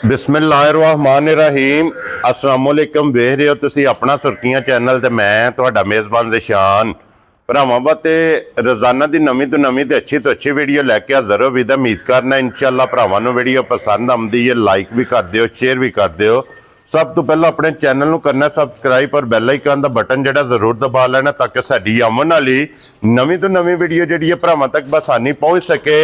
बिस्मिल्लाहिर्रहमानिर्रहीम अस्सलाम वालेकुम। वेख रहे हो तुसी अपना सुर्खियां चैनल ते मैं तुहाडा मेज़बान रिशान भरावां बाते रोज़ाना की नवीं तो नवीं ते अच्छी वीडियो लैके हाज़र हो। विदा उम्मीद करना इंशाअल्लाह भरावां नूं वीडियो पसंद आउंदी है। लाइक भी कर दिओ, शेयर भी कर दिओ। सब तो पहला अपने चैनल नूं करना सबसक्राइब और बैल आइकन दा बटन जिहड़ा जरूर दबा लेना ताकि साडी आउण वाली नवीं तो नवीं वीडियो जिहड़ी है भरावां तक बसानी पहुँच सके।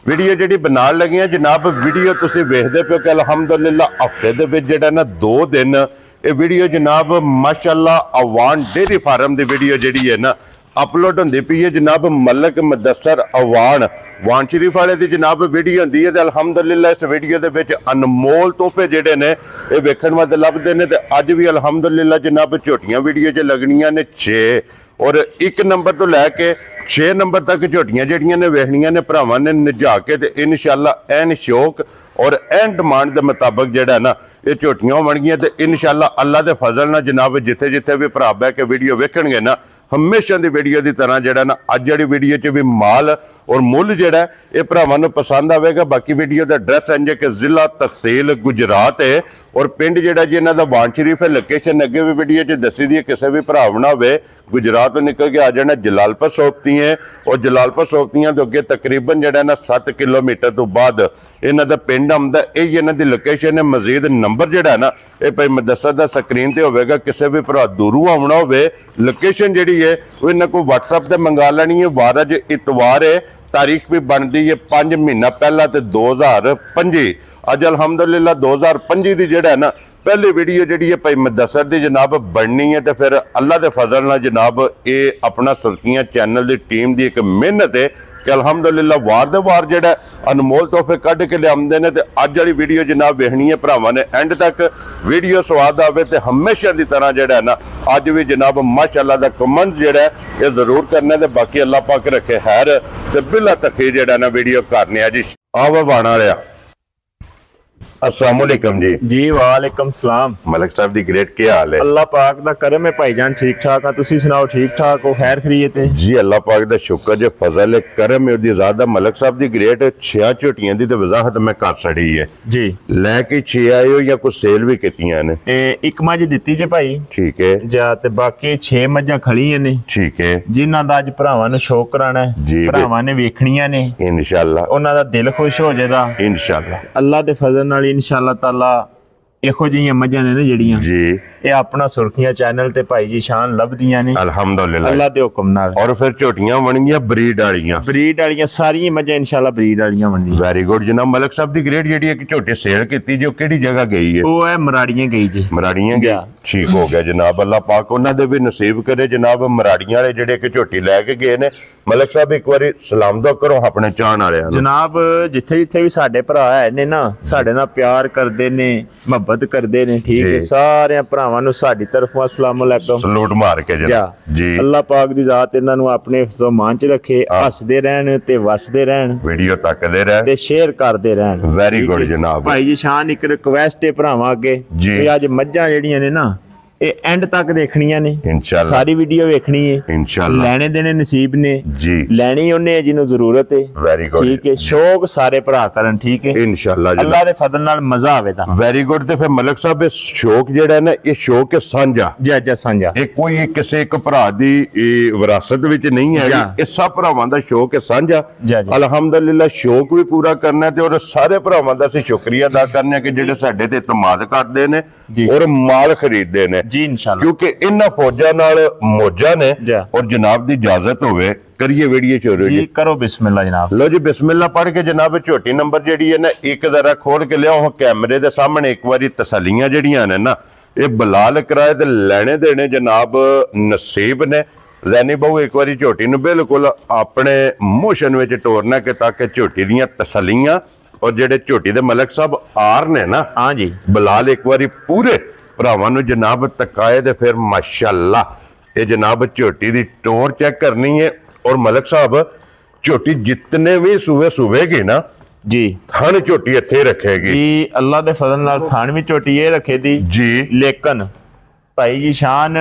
वीडियो जी बना लगी जनाब, वीडियो तुसीं वेखदे पे कि अलहमदुलिल्लाह हफ्ते दे विच जिहड़ा ना 2 दिन ये वीडियो जनाब माशाअल्लाह अवान डेयरी फार्म की वीडियो जिहड़ी है ना अपलोड होंदी पई है। जनाब मलक मुदस्सर अवान वान शरीफ वाले की जनाब वीडियो होंदी है। अलहमदुलिल्लाह इस वीडियो के विच अनमोल तोहफे जिहड़े ने ये वेखण वास्ते लभदे ने ते अज भी अलहमदुलिल्लाह जनाब झोटियां वीडियो च लगनियां ने 6 और 1 नंबर तो लैके 6 नंबर तक झोटियां जड़ियां ने वेखनियां ने भरावां ने निजा के ते इंशाअल्लाह एन शौक और एन डिमांड के मुताबिक जिहड़ा ना ये झोटियां होणगियां ते इंशाअल्लाह अल्लाह के फजल नाल जनाब जिथे जिथे भी भरा बह के वीडियो वेखणगे ना हमेशा की वीडियो की तरह जिहड़ा ना अज जिहड़ी वीडियो च भी माल और मुल जिहड़ा ये भरावां नूं पसंद आवेगा। बाकी वीडियो का एड्रैस इंज कि जिला तहसील गुजरात है और पिंड जिहड़ा जी इन्हां दा वान शरीफ है। लोकेशन अगे भी वीडियो च दसी दी है, किसी भी भरा ना होवे गुजरात तो निकल के आ जाना जलालपुर सोबतियां और जलालपुर सोबतियां तो अगे तकरीबन जिहड़ा ना 7 किलोमीटर तो बाद इन्हां दा पिंड आउंदा। यही इन्हां दी लोकेशन है। मजीद नंबर जिहड़ा ना ये भाई मैं दस्सा दा स्क्रीन ते होवेगा। किसी भी भरा दूरों आउणा होवे लोकेशन जिहड़ी है वो इन्हां को व्हाट्सएप ते मंगा लैनी है। वार अज इतवार है, तारीख भी बनती है 5 महीना पहला ते 2025। अज अलहमदुलिल्लाह 2025 की जिहड़ा है ना पहली वीडियो जिहड़ी है भाई मुदस्सर दी जनाब बननी है। तो फिर अल्लाह के फजल नाल जनाब ये अपना सुर्खियां चैनल की टीम की एक मेहनत है कि अलहमदुलिल्लाह वार दे वार जिहड़ा अनमोल तोहफे कढ के लियाउंदे ने। ते अज वाली वीडियो जनाब वेखनी है भरावां ने एंड तक वीडियो स्वाद आवे ते हमेशा की तरह जिहड़ा ना अज भी जनाब माशाअल्लाह दा कमेंट जिहड़ा ये जरूर करना ते बाकी अल्लाह पाक रखे खैर ते बिला तखी जिहड़ा ना वीडियो करने आ जी। आवा बाणा लिया। अस्सलाम वालेकुम जी। वालेकुम सलाम। मलिक साहब दी ग्रेट क्या हाल है? अल्लाह पाक दा करम है भाईजान, ठीक ठाक आ। तुसी सुनाओ ठीक ठाक हो? खैर खैरियत है जी। अल्लाह पाक दा शुक्र जे फजल है करम है ओदी ज़्यादा। मलिक साहब दी ग्रेट 6 झोटियां दी ते वजाहत मैं कर छड़ी है जी। लेके 6 आए हो या कुछ सेल भी कीतियां ने? एक मझ दित्ती जे भाई, ठीक है जा ते बाकी 6 मझां खड़ियां ने, ठीक है, जिन्हां दा अज भरावां नूं शौक कराना है, भरावां ने वेखणियां ने इंशाअल्लाह। उन्हां दा दिल खुश हो जाएगा इंशाअल्लाह। अल्लाह दे फजल नाल इंशाअल्लाह ताला इहो जिहियां मझां ने ना जड़ियां जी ये अपना सुर्खियां चैनल ते भाई जी शान लभदियां ने अल्हम्दुलिल्लाह अल्लाह दे हुक्म नाल। और फिर झोटियां बनगियां ब्रीड वालियां सारी मझां इंशाअल्लाह ब्रीड वालियां बनदियां। वेरी गुड जनाब। मलिक साहब दी ग्रेड जेडी एक झोटी सेल कीती जो केड़ी जगह गई है? वो है मराड़ियां गई जी। मराड़ियां गई, ठीक हो गया जनाब। अल्लाह पाक उन्हां दे भी नसीब करे जनाब। मराड़ियां वाले जेडे एक झोटी लैके गए ने मलिक साहब एक बारी सलाम दो करो अपने चाहण वालियां नूं। जनाब जिथे जिथे भी साडे भरा है ने ना साडे नाल प्यार करदे ने, मुहब्बत करदे ने, ठीक है, सारे भरावां नूं साडी तरफों अस्सलाम वालेकुम सलूट मार के जी। अल्लाह पाक दी जात इन्हां नूं अपने हिफ्ज़ो मान च रखे, हसदे रहन ते वसदे रहन, वीडियो तकदे रहन ते शेयर करदे रहन। वेरी गुड जनाब। भाई जी शान एक रिक्वेस्ट है भरावां अगे कि अज मझां जेहड़ियां ने ना ये एंड तक देखनियां ने इंशाअल्लाह। सारी वीडियो देखनी है इंशाअल्लाह। लेने देने नसीब ने जी, लेनी उन्हें जिन्हों जरूरत है। वेरी गुड, ठीक है। शौक सारे भरा करन, ठीक है इंशाअल्लाह। अल्लाह दे फजल नाल मजा आवेगा। Very good. ते फिर मलिक साहब ये शौक जेड़ा है ना ये शौक है साझा जी साझा, ये कोई किसी एक भरा दी विरासत विच नहीं है, ये सब भरावां दा शौक है साझा। अलहमदुलिल्लाह शौक भी पूरा करना ते और सारे भरावां दा असीं शुक्रिया अदा करने कि जेडे साडे ते इतमाद करदे ने और माल खरीदते ने जी इंशाअल्लाह। क्योंकि इन्हां फौजां नाल मौजा ने और जनाब दी इजाजत होवे करिए वीडियो शुरू जी। करो बिस्मिल्लाह जनाब। लो जी बिस्मिल्लाह पढ़ के जनाब झोटी नंबर जेडी है ना एक जरा खोल के लियाओ कैमरे दे सामने एक बारी तसल्लियां जेडियां ने ना ये बलाल कराए ते लेने देने जनाब नसीब ने। जैनी बहु एक बारी झोटी नूं बिल्कुल अपने मोशन विच टोरना कि ताकि झोटी दियां तसल्लियां और जेडे झोटी दे मलिक साहब आर ने ना हाँ जी बलाल एक बारी पूरे भरावां नूं जनाब तकाए ते फिर माशाअल्लाह ये जनाब झोटी दी टोर चेक करनी है। और मलिक साहब झोटी जितने भी सूबे सूबेगी ना जी थान झोटी इत्थे रखेगी जी। अल्लाह दे फजल नाल थान भी झोटी ये रखे दी जी। लेकिन ਭਾਈ ਜੀ ਸ਼ਾਨ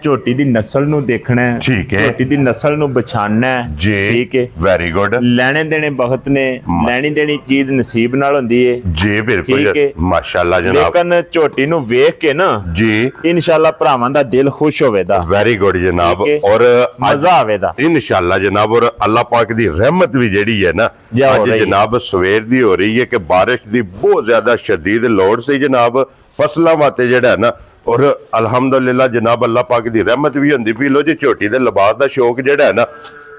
ਝੋਟੀ ਦੀ ਨਸਲ ਨੂੰ ਦੇਖਣਾ ਹੈ, ਠੀਕ ਹੈ, ਝੋਟੀ ਦੀ ਨਸਲ ਨੂੰ ਪਛਾਣਨਾ ਹੈ ਜੀ, ਠੀਕ ਹੈ, ਵੈਰੀ ਗੁੱਡ। ਲੈਣੇ ਦੇਣੇ ਬਹੁਤ ਨੇ, ਲੈਣੀ ਦੇਣੀ ਚੀਜ਼ ਨਸੀਬ ਨਾਲ ਹੁੰਦੀ ਹੈ ਜੀ ਬਿਲਕੁਲ, ਮਾਸ਼ਾਅੱਲਾ ਜਨਾਬ। ਲੇਕਿਨ ਝੋਟੀ ਨੂੰ ਵੇਖ ਕੇ ਨਾ ਜੀ ਇਨਸ਼ਾਅੱਲਾ ਭਰਾਵਾਂ ਦਾ ਦਿਲ ਖੁਸ਼ ਹੋਵੇਗਾ, ਵੈਰੀ ਗੁੱਡ ਜਨਾਬ, ਔਰ ਮਜ਼ਾ ਆਵੇਗਾ ਇਨਸ਼ਾਅੱਲਾ ਜਨਾਬ। ਔਰ ਅੱਲਾਹ ਪਾਕ ਦੀ ਰਹਿਮਤ ਵੀ ਜਿਹੜੀ ਹੈ ਨਾ ਅੱਜ ਜਨਾਬ ਸਵੇਰ ਦੀ ਹੋ ਰਹੀ ਹੈ ਕਿ ਬਾਰਿਸ਼ ਦੀ ਬਹੁਤ ਜ਼ਿਆਦਾ ਸ਼ਦੀਦ ਲੋੜ ਸੀ ਜਨਾਬ ਫਸਲਾਂ ਵਾਸਤੇ ਜਿਹੜਾ ਨਾ, ਔਰ ਅਲਹਮਦੁਲਿਲਾ ਜਨਾਬ ਅੱਲਾਹ ਪਾਕ ਦੀ ਰਹਿਮਤ ਵੀ ਹੁੰਦੀ ਪਈ। ਲੋ ਜੀ ਝੋਟੀ ਦੇ ਲਿਬਾਸ ਦਾ ਸ਼ੌਕ ਜਿਹੜਾ ਹੈ ਨਾ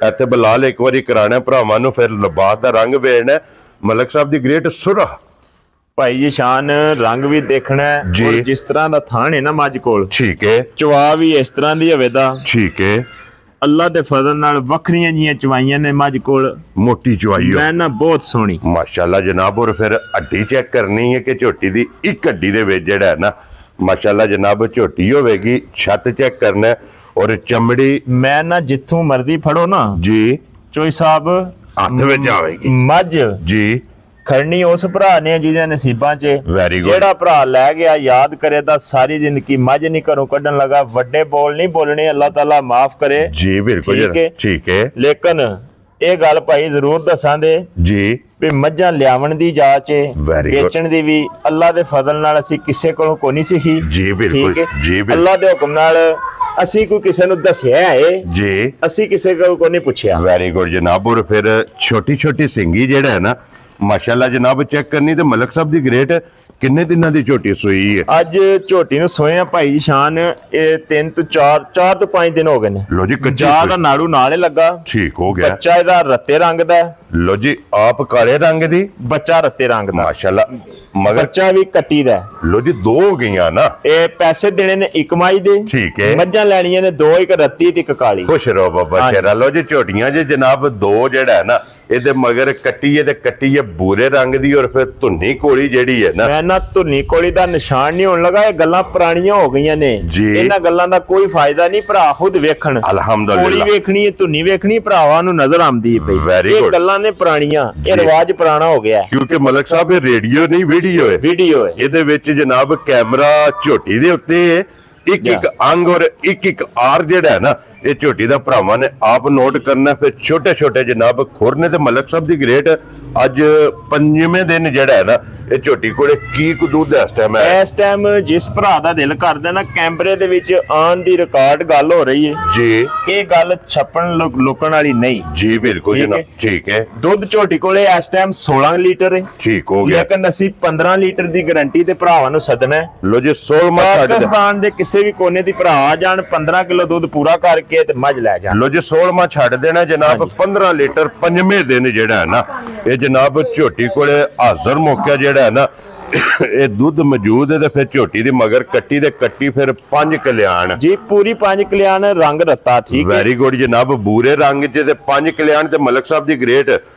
ਇੱਥੇ ਬਲਾਲ ਇੱਕ ਵਾਰੀ ਕਰਾਣਾ ਭਰਾਵਾਂ ਨੂੰ, ਫਿਰ ਲਿਬਾਸ ਦਾ ਰੰਗ ਵੇਖਣਾ। ਮਲਕ ਸਾਹਿਬ ਦੀ ਗ੍ਰੇਟ ਸੁਰਾ ਭਾਈ ਜੀ ਸ਼ਾਨ ਰੰਗ ਵੀ ਦੇਖਣਾ ਜੀ, ਔਰ ਜਿਸ ਤਰ੍ਹਾਂ ਦਾ ਥਾਣ ਹੈ ਨਾ ਮੱਝ ਕੋਲ, ਠੀਕ ਹੈ, ਚਵਾ ਵੀ ਇਸ ਤਰ੍ਹਾਂ ਦੀ ਹੋਵੇਗਾ, ਠੀਕ ਹੈ। ਅੱਲਾ ਦੇ ਫਜ਼ਲ ਨਾਲ ਵੱਖਰੀਆਂ ਜੀਆਂ ਚਵਾਈਆਂ ਨੇ ਮੱਝ ਕੋਲ, ਮੋਟੀ ਚਵਾਈ ਮੈਂ ਨਾ ਬਹੁਤ ਸੋਹਣੀ ਮਾਸ਼ਾਅੱਲਾ ਜਨਾਬ। ਔਰ ਫਿਰ ਹੱਡੀ ਚੈੱਕ ਕਰਨੀ ਹੈ ਕਿ ਝੋਟੀ ਦੀ ਇੱਕ ਹੱਡੀ ਦੇ ਵਿੱਚ ਜਿਹੜਾ ਹੈ ਨਾ ਮਾਸ਼ਾਅੱਲਾ ਜਨਾਬ ਝੋਟੀ ਹੋਵੇਗੀ, ਛੱਤ ਚੈੱਕ ਕਰਨਾ ਔਰ ਚਮੜੀ ਮੈਂ ਨਾ ਜਿੱਥੋਂ ਮਰਜ਼ੀ ਫੜੋ ਨਾ ਜੀ ਚੋਈ ਸਾਹਿਬ ਹੱਥ ਵਿੱਚ ਆਵੇਗੀ ਮੱਝ ਜੀ। ਖੜਨੀ ਉਸ ਭਰਾ ਨੇ ਜਿਹਦੇ ਨਸੀਬਾਂ 'ਚ, ਵੈਰੀ ਗੁੱਡ। ਜਿਹੜਾ ਭਰਾ ਲੈ ਗਿਆ ਯਾਦ ਕਰੇ ਤਾਂ ਸਾਰੀ ਜ਼ਿੰਦਗੀ ਮੱਝ ਨਹੀਂ ਘਰੋਂ ਕੱਢਣ ਲੱਗਾ। ਵੱਡੇ ਬੋਲ ਨਹੀਂ ਬੋਲਣੇ, ਅੱਲਾਹ ਤਾਲਾ ਮਾਫ ਕਰੇ ਜੀ ਬਿਲਕੁਲ, ਠੀਕ ਹੈ। ਲੇਕਿਨ ਇਹ ਗੱਲ ਭਾਈ ਜ਼ਰੂਰ ਦੱਸਾਂ ਦੇ ਜੀ ਵੀ ਮੱਝਾਂ ਲਿਆਵਣ ਦੀ ਜਾਚ ਏ, ਵੇਚਣ ਦੀ ਵੀ ਅੱਲਾਹ ਦੇ ਫਜ਼ਲ ਨਾਲ ਅਸੀਂ ਕਿਸੇ ਕੋਲੋਂ ਕੋਈ ਨਹੀਂ ਸਿੱਖੀ ਜੀ ਬਿਲਕੁਲ, ਜੀ ਬਿਲਕੁਲ, ਅੱਲਾਹ ਦੇ ਹੁਕਮ ਨਾਲ ਅਸੀਂ ਕੋਈ ਕਿਸੇ ਨੂੰ ਦੱਸਿਆ ਹੈ ਜੀ, ਅਸੀਂ ਕਿਸੇ ਕੋਲ ਕੋਈ ਨਹੀਂ ਪੁੱਛਿਆ। ਵੈਰੀ ਗੁੱਡ ਜਨਾਬ। ਔਰ ਫਿਰ ਛੋਟੀ ਛੋਟੀ ਸਿੰਗੀ ਜਿਹੜਾ ਹੈ ਨਾ ਮਾਸ਼ਾਅੱਲਾ ਜਨਾਬ ਚੈੱਕ ਕਰਨੀ ਤੇ ਮਲਕ ਸਾਹਿਬ ਦੀ ਗ੍ਰੇਟ ਕਿੰਨੇ ਦਿਨਾਂ ਦੀ ਝੋਟੀ ਸੋਈ ਹੈ? ਅੱਜ ਝੋਟੀ ਨੂੰ ਸੋਏ ਆ ਭਾਈ ਸ਼ਾਨ ਇਹ 3 ਤੋਂ 4 ਤੋਂ 5 ਦਿਨ ਹੋ ਗਏ ਨੇ। ਲੋ ਜੀ ਜਾ ਦਾ ਨਾੜੂ ਨਾਲੇ ਲੱਗਾ, ਠੀਕ ਹੋ ਗਿਆ। ਬੱਚਾ ਇਹਦਾ ਰੱਤੇ ਰੰਗ ਦਾ ਹੈ। ਲੋ ਜੀ ਆਪ ਕਾਲੇ ਰੰਗ ਦੀ, ਬੱਚਾ ਰੱਤੇ ਰੰਗ ਦਾ ਮਾਸ਼ਾਅੱਲਾ, ਮਗਰ ਬੱਚਾ ਵੀ ਕੱਟੀ ਦਾ। ਲੋ ਜੀ 2 ਹੋ ਗਈਆਂ ਨਾ। ਇਹ ਪੈਸੇ ਦੇਣੇ ਨੇ ਇੱਕ ਮਾਈ ਦੇ, ਠੀਕ ਹੈ। ਮੱਝਾਂ ਲੈਣੀਆਂ ਨੇ 2, ਇੱਕ ਰੱਤੀ ਤੇ ਇੱਕ ਕਾਲੀ। ਖੁਸ਼ ਰਹੋ ਬਾਬਾ ਸ਼ੇਰਾ। ਲੋ ਜੀ ਝੋਟੀਆਂ ਜੇ ਜਨਾਬ 2 ਜਿਹੜਾ ਹੈ ਨਾ ਇਹਦੇ ਮਗਰ ਕੱਟੀ ਹੈ ਤੇ ਕੱਟੀ ਹੈ ਬੂਰੇ ਰੰਗ ਦੀ, ਔਰ ਫਿਰ ਧੁੰਨੀ ਕੋਲੀ ਜਿਹੜੀ ਹੈ ਨਾ ਮੈਂ ਨਾ ਧੁੰਨੀ ਕੋਲੀ ਦਾ ਨਿਸ਼ਾਨ ਨਹੀਂ ਹੋਣ ਲੱਗਾ। ਇਹ ਗੱਲਾਂ ਪੁਰਾਣੀਆਂ ਹੋ ਗਈਆਂ ਨੇ, ਇਹਨਾਂ ਗੱਲਾਂ ਦਾ ਕੋਈ ਫਾਇਦਾ ਨਹੀਂ। ਭਰਾ ਖੁਦ ਵੇਖਣ, ਅਲਹਮਦੁਲਿਲਾ ਕੋਲੀ ਵੇਖਣੀ ਹੈ, ਧੁੰਨੀ ਵੇਖਣੀ, ਭਰਾਵਾਂ ਨੂੰ ਨਜ਼ਰ ਆਉਂਦੀ ਹੈ ਪਈ। ਇਹ ਗੱਲਾਂ ਨੇ ਪੁਰਾਣੀਆਂ, ਇਹ ਰਿਵਾਜ ਪੁਰਾਣਾ ਹੋ ਗਿਆ। ਕਿਉਂਕਿ ਮਲਕ ਸਾਹਿਬ ਇਹ ਰੇਡੀਓ ਨਹੀਂ ਵੀਡੀਓ ਹੈ, ਵੀਡੀਓ ਹੈ। ਇਹਦੇ ਵਿੱਚ ਜਨਾਬ ਕੈਮਰਾ ਝੋਟੀ ਦੇ ਉੱਤੇ ਹੈ, ਇੱਕ ਇੱਕ ਅੰਗ ਔਰ ਇੱਕ ਇੱਕ ਆਰ ਜਿਹੜਾ ਹੈ ਨਾ ਇਹ ਝੋਟੀ ਦਾ ਭਰਾਵਾਂ ਨੇ ਆਪ ਨੋਟ ਕਰਨਾ। ਫਿਰ ਛੋਟੇ ਛੋਟੇ ਜਨਾਬ ਖੁਰ ਨੇ ਤੇ ਮਲਕ ਸਾਹਿਬ ਦੀ ਗ੍ਰੇਟ ਅੱਜ 5ਵੇਂ ਦਿਨ ਜਿਹੜਾ ਹੈ ਨਾ ਇਹ ਝੋਟੀ ਕੋਲੇ ਕੀ ਦੁੱਧ ਇਸ ਟਾਈਮ ਹੈ? ਇਸ ਟਾਈਮ ਜਿਸ ਭਰਾ ਦਾ ਦਿਲ ਕਰਦਾ ਨਾ ਕੈਮਰੇ ਦੇ ਵਿੱਚ ਆਉਣ ਦੀ ਰਿਕਾਰਡ ਗੱਲ ਹੋ ਰਹੀ ਹੈ ਜੀ, ਇਹ ਗੱਲ ਛੱਪਣ ਲੁਕਣ ਵਾਲੀ ਨਹੀਂ ਜੀ। ਬਿਲਕੁਲ ਜਨਾਬ, ਠੀਕ ਹੈ। ਦੁੱਧ ਝੋਟੀ ਕੋਲੇ ਇਸ ਟਾਈਮ 16 ਲੀਟਰ ਹੈ, ਠੀਕ ਹੋ ਗਿਆ। ਲੇਕਿਨ ਅਸੀਂ 15 ਲੀਟਰ ਦੀ ਗਾਰੰਟੀ ਤੇ ਭਰਾਵਾਂ ਨੂੰ ਸੱਦਣਾ ਹੈ। ਲੋ ਜੀ 16ਵਾਂ ਪਾਕਿਸਤਾਨ ਦੇ ਕਿਸੇ ਵੀ ਕੋਨੇ ਦੀ ਭਰਾ ਆ ਜਾਣ, 15 ਕਿਲੋ ਦੁੱਧ ਪੂਰਾ ਕਰਕੇ ਤੇ ਮੱਝ ਲੈ ਜਾਣ। ਲੋ ਜੀ 16ਵਾਂ ਛੱਡ ਦੇਣਾ ਜਨਾਬ। 15 ਲੀਟਰ 5ਵੇਂ ਦਿਨ ਜਿਹੜਾ ਹੈ ਨਾ ਇਹ ਜਨਾਬ ਝੋਟੀ ਕੋਲੇ ਹਾਜ਼ਰ ਮੌਕਾ ਜਿਹੜਾ ਹੈ ਨਾ ਇਹ ਦੁੱਧ ਮੌਜੂਦ ਹੈ। ਤੇ ਫਿਰ ਝੋਟੀ ਦੀ ਮਗਰ ਕੱਟੀ ਤੇ ਕੱਟੀ ਫਿਰ 5 ਕਲਿਆਣ ਜੀ, ਪੂਰੀ 5 ਕਲਿਆਣ ਰੰਗ ਰੱਤਾ, ਠੀਕ ਹੈ। ਵੈਰੀ ਗੁੱਡ ਜਨਾਬ। ਬੂਰੇ ਰੰਗ 'ਚ ਤੇ 5 ਕਲਿਆਣ ਤੇ ਮਲਕ ਸਾਹਿਬ ਦੀ ਗ੍ਰੇਟ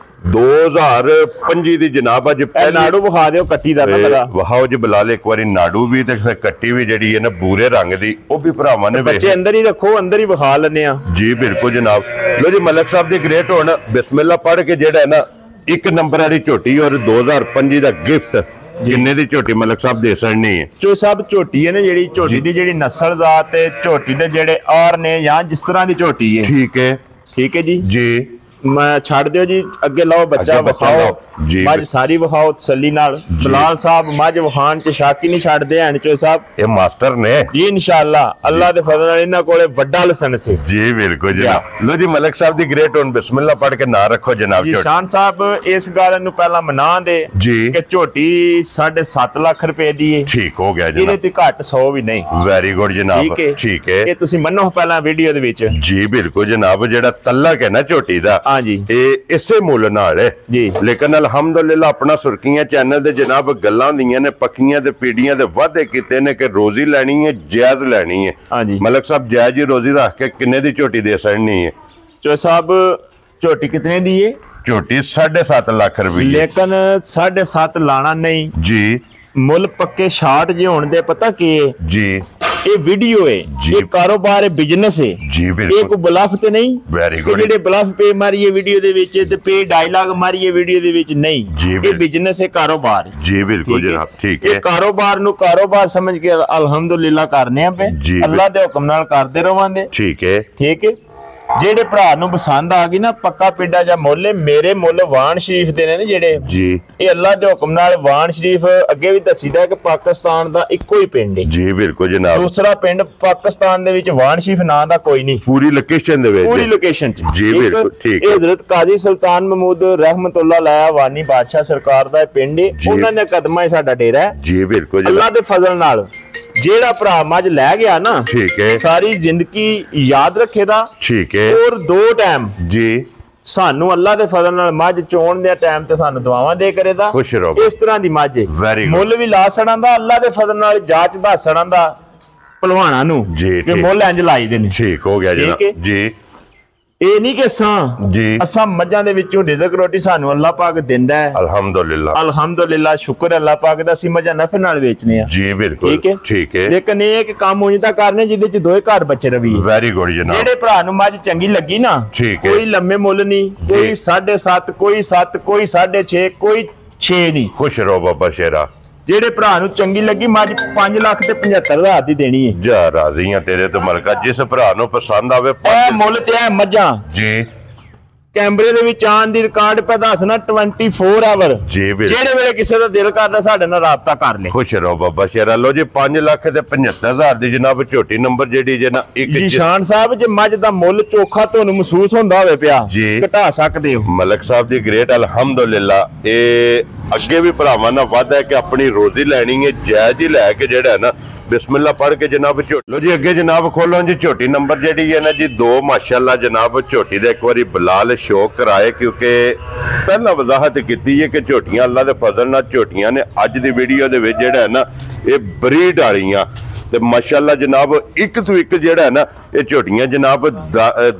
2025 ਦੀ ਜਨਾਬ ਅੱਜ ਪਹਿਲਾਂ ਨਾੜੂ ਵਿਖਾ ਦਿਓ ਕੱਟੀ ਦਾ ਨਾ ਵਹਾਓ ਜੀ ਬਲਾਲ ਇੱਕ ਵਾਰੀ ਨਾੜੂ ਵੀ ਤੇ ਫਿਰ ਕੱਟੀ ਵੀ ਜਿਹੜੀ ਹੈ ਨਾ ਬੂਰੇ ਰੰਗ ਦੀ, ਉਹ ਵੀ ਭਰਾਵਾਂ ਨੇ ਬੱਚੇ ਅੰਦਰ ਹੀ ਰੱਖੋ, ਅੰਦਰ ਹੀ ਵਿਖਾ ਲੈਣੇ ਆ ਜੀ। ਬਿਲਕੁਲ ਜਨਾਬ। ਲੋ ਜੀ ਮਲਕ ਸਾਹਿਬ ਦੀ ਗ੍ਰੇਟ ਹੁਣ ਬਿਸਮਿਲ੍ਲਾ ਪੜ੍ਹ ਕੇ ਜਿਹੜਾ ਹੈ ਨਾ 1 ਨੰਬਰ ਵਾਲੀ ਝੋਟੀ ਔਰ 2025 ਦਾ ਗਿਫਟ ਕਿੰਨੇ ਦੀ ਝੋਟੀ ਮਲਕ ਸਾਹਿਬ ਦੇ ਸੜਨੀ ਹੈ? ਜੋ ਸਭ ਝੋਟੀ ਹੈ ਨਾ ਜਿਹੜੀ ਝੋਟੀ ਦੀ ਜਿਹੜੀ ਨਸਲ ਜ਼ਾਤ ਤੇ ਝੋਟੀ ਦੇ ਜਿਹੜੇ ਆਰ ਨੇ ਜਾਂ ਜਿਸ ਤਰ੍ਹਾਂ ਦੀ ਝੋਟੀ ਹੈ, ਠੀਕ ਹੈ, ਠੀਕ ਹੈ ਜੀ। ਜੀ ਮੈਂ ਛੱਡ ਦਿਓ ਜੀ, ਅੱਗੇ ਲਾਓ ਬੱਚਾ ਵਿਖਾਓ, ਮੱਝ ਸਾਰੀ ਵਿਖਾਓ ਤਸੱਲੀ ਨਾਲ। ਬਲਾਲ ਸਾਹਿਬ ਮੱਝ ਵਿਖਾਣ ਚ ਸ਼ਾਕੀ ਨਹੀਂ ਛੱਡਦੇ ਹਨ ਚੋ ਸਾਹਿਬ, ਇਹ ਮਾਸਟਰ ਨੇ ਜੀ। ਇਨਸ਼ਾਅੱਲਾ ਅੱਲਾਹ ਦੇ ਫਜ਼ਲ ਨਾਲ ਇਹਨਾਂ ਕੋਲੇ ਵੱਡਾ ਲਾਇਸੈਂਸ ਹੈ ਜੀ। ਬਿਲਕੁਲ ਜਨਾਬ। ਲੋ ਜੀ ਮਲਕ ਸਾਹਿਬ ਦੀ ਗ੍ਰੇਟ ਹੁਣ ਬਿਸਮਿਲ੍ਲਾ ਪੜ੍ਹ ਕੇ ਨਾ ਰੱਖੋ ਜਨਾਬ। ਜੀ ਸ਼ਾਨ ਸਾਹਿਬ ਇਸ ਗੱਲ ਨੂੰ ਪਹਿਲਾਂ ਮਨਾ ਦੇ ਜੀ ਕਿ ਝੋਟੀ 7.5 ਲੱਖ ਰੁਪਏ ਦੀ ਹੈ, ਠੀਕ ਹੋ ਗਿਆ ਇਹਦੇ ਜਨਾਬ। ਤੇ ਘੱਟ 100 ਵੀ ਨਹੀਂ। ਵੈਰੀ ਗੁੱਡ ਜਨਾਬ, ਠੀਕ ਹੈ। ਇਹ ਤੁਸੀਂ ਮੰਨੋ ਪਹਿਲਾਂ ਵੀਡੀਓ ਦੇ ਵਿੱਚ ਜੀ। ਬਿਲਕੁਲ ਜਨਾਬ। ਜਿਹੜਾ ਤਲਕ ਹੈ ਨਾ ਝੋਟੀ ਦਾ, ਹਾਂਜੀ, ਇਹ ਇਸੇ ਮੁੱਲ ਨਾਲ ਹੈ ਜੀ। ਲੇਕਿਨ ਅਲਹਮਦੁਲਿਲਾ ਆਪਣਾ ਸੁਰਖੀਆਂ ਚੈਨਲ ਦੇ ਜਨਾਬ ਗੱਲਾਂ ਹੁੰਦੀਆਂ ਨੇ, ਪੱਕੀਆਂ ਤੇ ਪੀੜੀਆਂ ਦੇ ਵਾਅਦੇ ਕੀਤੇ ਨੇ ਕਿ ਰੋਜ਼ੀ ਲੈਣੀ ਹੈ, ਜਾਇਜ਼ ਲੈਣੀ ਹੈ। ਹਾਂਜੀ ਮਲਕ ਸਾਹਿਬ ਜਾਇਜ਼ ਹੀ ਰੋਜ਼ੀ ਰੱਖ ਕੇ ਕਿੰਨੇ ਦੀ ਝੋਟੀ ਦੇ ਸੜਨੀ ਹੈ? ਚੋ ਸਾਹਿਬ ਝੋਟੀ ਕਿਤਨੇ ਦੀ ਹੈ? ਝੋਟੀ 7.5 ਲੱਖ ਰੁਪਏ। ਲੇਕਿਨ 7.5 ਲਾਣਾ ਨਹੀਂ ਜੀ। ਮੁੱਲ ਪੱਕੇ 66 ਜੇ ਹੋਣ ਦੇ ਪਤਾ ਕੀ ਹੈ ਜੀ, ਇਹ ਵੀਡੀਓ ਹੈ, ਇਹ ਕਾਰੋਬਾਰ ਹੈ, ਬਿਜ਼ਨਸ ਹੈ ਜੀ। ਇਹ ਕੋਈ ਬਲਫ ਤੇ ਨਹੀਂ। Very good. ਜਿਹੜੇ ਬਲਫ ਪੇ ਮਾਰੀਏ ਵੀਡੀਓ ਦੇ ਵਿੱਚ ਤੇ ਪੇ ਡਾਇਲੌਗ ਮਾਰੀਏ ਵੀਡੀਓ ਦੇ ਵਿੱਚ ਨਹੀਂ। ਇਹ ਬਿਜ਼ਨਸ ਹੈ, ਕਾਰੋਬਾਰ ਜੀ। ਬਿਲਕੁਲ ਜਨਾਬ, ਠੀਕ ਹੈ। ਇਹ ਕਾਰੋਬਾਰ ਨੂੰ ਕਾਰੋਬਾਰ ਸਮਝ ਕੇ ਅਲਹਮਦੁਲਿਲਾ ਕਰਨੇ ਆ ਪਏ, ਅੱਲਾਹ ਦੇ ਹੁਕਮ ਨਾਲ ਕਰਦੇ ਰਵਾਂਗੇ। ਠੀਕ ਹੈ, ਠੀਕ ਹੈ। ਜਿਹੜੇ ਭਰਾ ਨੂੰ ਪਸੰਦ ਆ ਗਈ ਨਾ ਪੱਕਾ ਪਿੰਡਾ ਜਾਂ ਮੁੱਲ, ਮੇਰੇ ਮੁੱਲ ਵਾਣ ਸ਼ਰੀਫ ਦੇ ਨੇ ਜਿਹੜੇ ਜੀ। ਇਹ ਅੱਲਾਹ ਦੇ ਹੁਕਮ ਨਾਲ ਵਾਣ ਸ਼ਰੀਫ ਅੱਗੇ ਵੀ ਦੱਸੀਦਾ ਕਿ ਪਾਕਿਸਤਾਨ ਦਾ ਇੱਕੋ ਹੀ ਪਿੰਡ ਹੈ ਜੀ। ਬਿਲਕੁਲ ਜਨਾਬ। ਦੂਸਰਾ ਪਿੰਡ ਪਾਕਿਸਤਾਨ ਦੇ ਵਿੱਚ ਵਾਣ ਸ਼ਰੀਫ ਨਾਂ ਦਾ ਕੋਈ ਨਹੀਂ, ਪੂਰੀ ਲੋਕੇਸ਼ਨ ਦੇ ਵਿੱਚ, ਪੂਰੀ ਲੋਕੇਸ਼ਨ ਚ ਜੀ। ਬਿਲਕੁਲ ਠੀਕ ਹੈ। ਇਹ ਹਜ਼ਰਤ ਕਾਜ਼ੀ ਸੁਲਤਾਨ ਮਹਿਮੂਦ ਰਹਿਮਤੁल्लाह ਅਲੈਹ ਵਾਨੀ ਬਾਦਸ਼ਾਹ ਸਰਕਾਰ ਦਾ ਪਿੰਡ ਹੈ, ਉਹਨਾਂ ਦੇ ਕਦਮਾਂ 'ਚ ਸਾਡਾ ਡੇਰਾ ਹੈ ਜੀ। ਬਿਲਕੁਲ ਅੱਲਾਹ ਦੇ ਫਜ਼ਲ ਨਾਲ ਜਿਹੜਾ ਭਰਾ ਮੱਝ ਲੈ ਗਿਆ ਨਾ, ਠੀਕ ਹੈ, ਸਾਰੀ ਜ਼ਿੰਦਗੀ ਯਾਦ ਰੱਖੇਦਾ। ਠੀਕ ਹੈ। ਔਰ 2 ਟਾਈਮ ਜੀ ਸਾਨੂੰ ਅੱਲਾਹ ਦੇ ਫਜ਼ਲ ਨਾਲ ਮੱਝ ਚੋਣ ਦੇ ਟਾਈਮ ਤੇ ਸਾਨੂੰ ਦੁਆਵਾਂ ਦੇ ਕਰੇਦਾ। ਖੁਸ਼ ਰਹੋ। ਇਸ ਤਰ੍ਹਾਂ ਦੀ ਮੱਝ Very good। ਮੁੱਲ ਵੀ ਲਾ ਸੜਾਂ ਦਾ, ਅੱਲਾਹ ਦੇ ਫਜ਼ਲ ਨਾਲ ਜਾਂਚ ਦੱਸਣਾ ਦਾ ਭਲਵਾਨਾਂ ਨੂੰ ਜੀ। ਕਿ ਮੁੱਲ ਇੰਜ ਲਾਈ ਦੇ ਨੇ। ਠੀਕ ਹੋ ਗਿਆ ਜਨਾਬ ਜੀ। ਇਹ ਨਹੀਂ ਕਿ ਅਸਾਂ ਮੱਝਾਂ ਦੇ ਵਿੱਚੋਂ ਰਿਜ਼ਕ ਰੋਟੀ ਸਾਨੂੰ ਅੱਲਾਹ ਪਾਕ ਦਿੰਦਾ ਹੈ, ਅਲਹਮਦੁਲਿਲਾ, ਅਲਹਮਦੁਲਿਲਾ, ਸ਼ੁਕਰ ਅੱਲਾਹ ਪਾਕ ਦਾ। ਅਸੀਂ ਮੱਝਾਂ ਨਫੇ ਨਾਲ ਵੇਚਨੇ ਆ ਜੀ। ਬਿਲਕੁਲ ਠੀਕ ਹੈ। ਲੇਕਿਨ ਇਹ ਕਿ ਕੰਮ ਉਂਝ ਤਾਂ ਕਰਨੇ ਜਿਹਦੇ ਚ 2 ਘਰ ਬੱਚੇ ਰਵੀ। ਵੈਰੀ ਗੁੱਡ ਜਨਾਬ। ਜਿਹੜੇ ਭਰਾ ਨੂੰ ਮੱਝ ਚੰਗੀ ਲੱਗੀ ਨਾ, ਕੋਈ ਲੰਮੇ ਮੁੱਲ ਨਹੀਂ, ਕੋਈ 7.5, ਕੋਈ 7, ਕੋਈ 6.5, ਕੋਈ 6 ਨਹੀਂ। ਖੁਸ਼ ਰਹੋ ਬਾਬਾ ਸ਼ੇਰਾ। ਜਿਹੜੇ ਭਰਾ ਨੂੰ ਚੰਗੀ ਲੱਗੀ ਮੱਝ 5,75,000 ਦੀ ਦੇਣੀ ਹੈ। ਜਾ ਰਾਜ਼ੀ ਆ ਤੇਰੇ ਤੋਂ ਮਲਕਾ, ਜਿਸ ਭਰਾ ਨੂੰ ਪਸੰਦ ਆਵੇ ਇਹ ਮੁੱਲ ਤੇ ਹੈ ਮੱਝਾਂ ਜੀ। ਕੈਮਰੇ ਦੇ ਵਿੱਚ ਆਉਣ ਦੀ ਰਿਕਾਰਡ ਪੈ ਦੱਸਣਾ 24 ਆਵਰ ਜੀ। ਜਿਹੜੇ ਵੇਲੇ ਕਿਸੇ ਦਾ ਦਿਲ ਕਰਦਾ ਸਾਡੇ ਨਾਲ ਰਾਬਤਾ ਕਰ ਲੈ। ਖੁਸ਼ ਰਹੋ ਬਾਬਾ ਸ਼ੇਰਾ। ਲੋ ਜੀ 5,75,000 ਦੀ ਜਨਾਬ ਝੋਟੀ ਨੰਬਰ ਜਿਹੜੀ ਜੇ ਨਾ ਇੱਕ ਜੀ ਸ਼ਾਨ ਸਾਹਿਬ, ਜੇ ਮੱਝ ਦਾ ਮੁੱਲ ਚੋਖਾ ਤੁਹਾਨੂੰ ਮਹਿਸੂਸ ਹੁੰਦਾ ਹੋਵੇ ਪਿਆ, ਘਟਾ ਸਕਦੇ ਹੋ। ਮਲਕ ਸਾਹਿਬ ਦੀ ਗ੍ਰੇਟ ਅਲਹਮਦੁਲਿਲਾ। ਇਹ ਅੱਗੇ ਵੀ ਭਰਾਵਾਂ ਨਾਲ ਵਾਅਦਾ ਹੈ ਕਿ ਆਪਣੀ ਰੋਜ਼ੀ ਲੈਣੀ ਹੈ, ਜਾਇਜ਼ ਹੀ ਲੈ ਕੇ ਜਿਹੜਾ ਹੈ ਨਾ ਬਿਸਮਿਲ੍ਲਾ ਪੜ੍ਹ ਕੇ ਜਨਾਬ ਝੋਟੀ। ਲੋ ਜੀ ਅੱਗੇ ਜਨਾਬ ਖੋਲੋ ਜੀ ਝੋਟੀ ਨੰਬਰ ਜਿਹੜੀ ਹੈ ਨਾ ਜੀ 2 ਮਾਸ਼ਾਅੱਲਾ ਜਨਾਬ ਝੋਟੀ ਦਾ ਇੱਕ ਵਾਰੀ ਬਲਾਲ ਸ਼ੌਕ ਕਰਾਏ, ਕਿਉਂਕਿ ਪਹਿਲਾਂ ਵਜ਼ਾਹਤ ਕੀਤੀ ਹੈ ਕਿ ਝੋਟੀਆਂ ਅੱਲਾ ਦੇ ਫਜ਼ਲ ਨਾਲ ਝੋਟੀਆਂ ਨੇ ਅੱਜ ਦੀ ਵੀਡੀਓ ਦੇ ਵਿੱਚ ਜਿਹੜਾ ਹੈ ਨਾ ਇਹ ਬਰੀਡ ਵਾਲੀਆਂ ਤੇ ਮਾਸ਼ਾਅੱਲਾ ਜਨਾਬ ਇੱਕ ਤੋਂ ਇੱਕ ਜਿਹੜਾ ਹੈ ਨਾ ਇਹ ਝੋਟੀਆਂ ਜਨਾਬ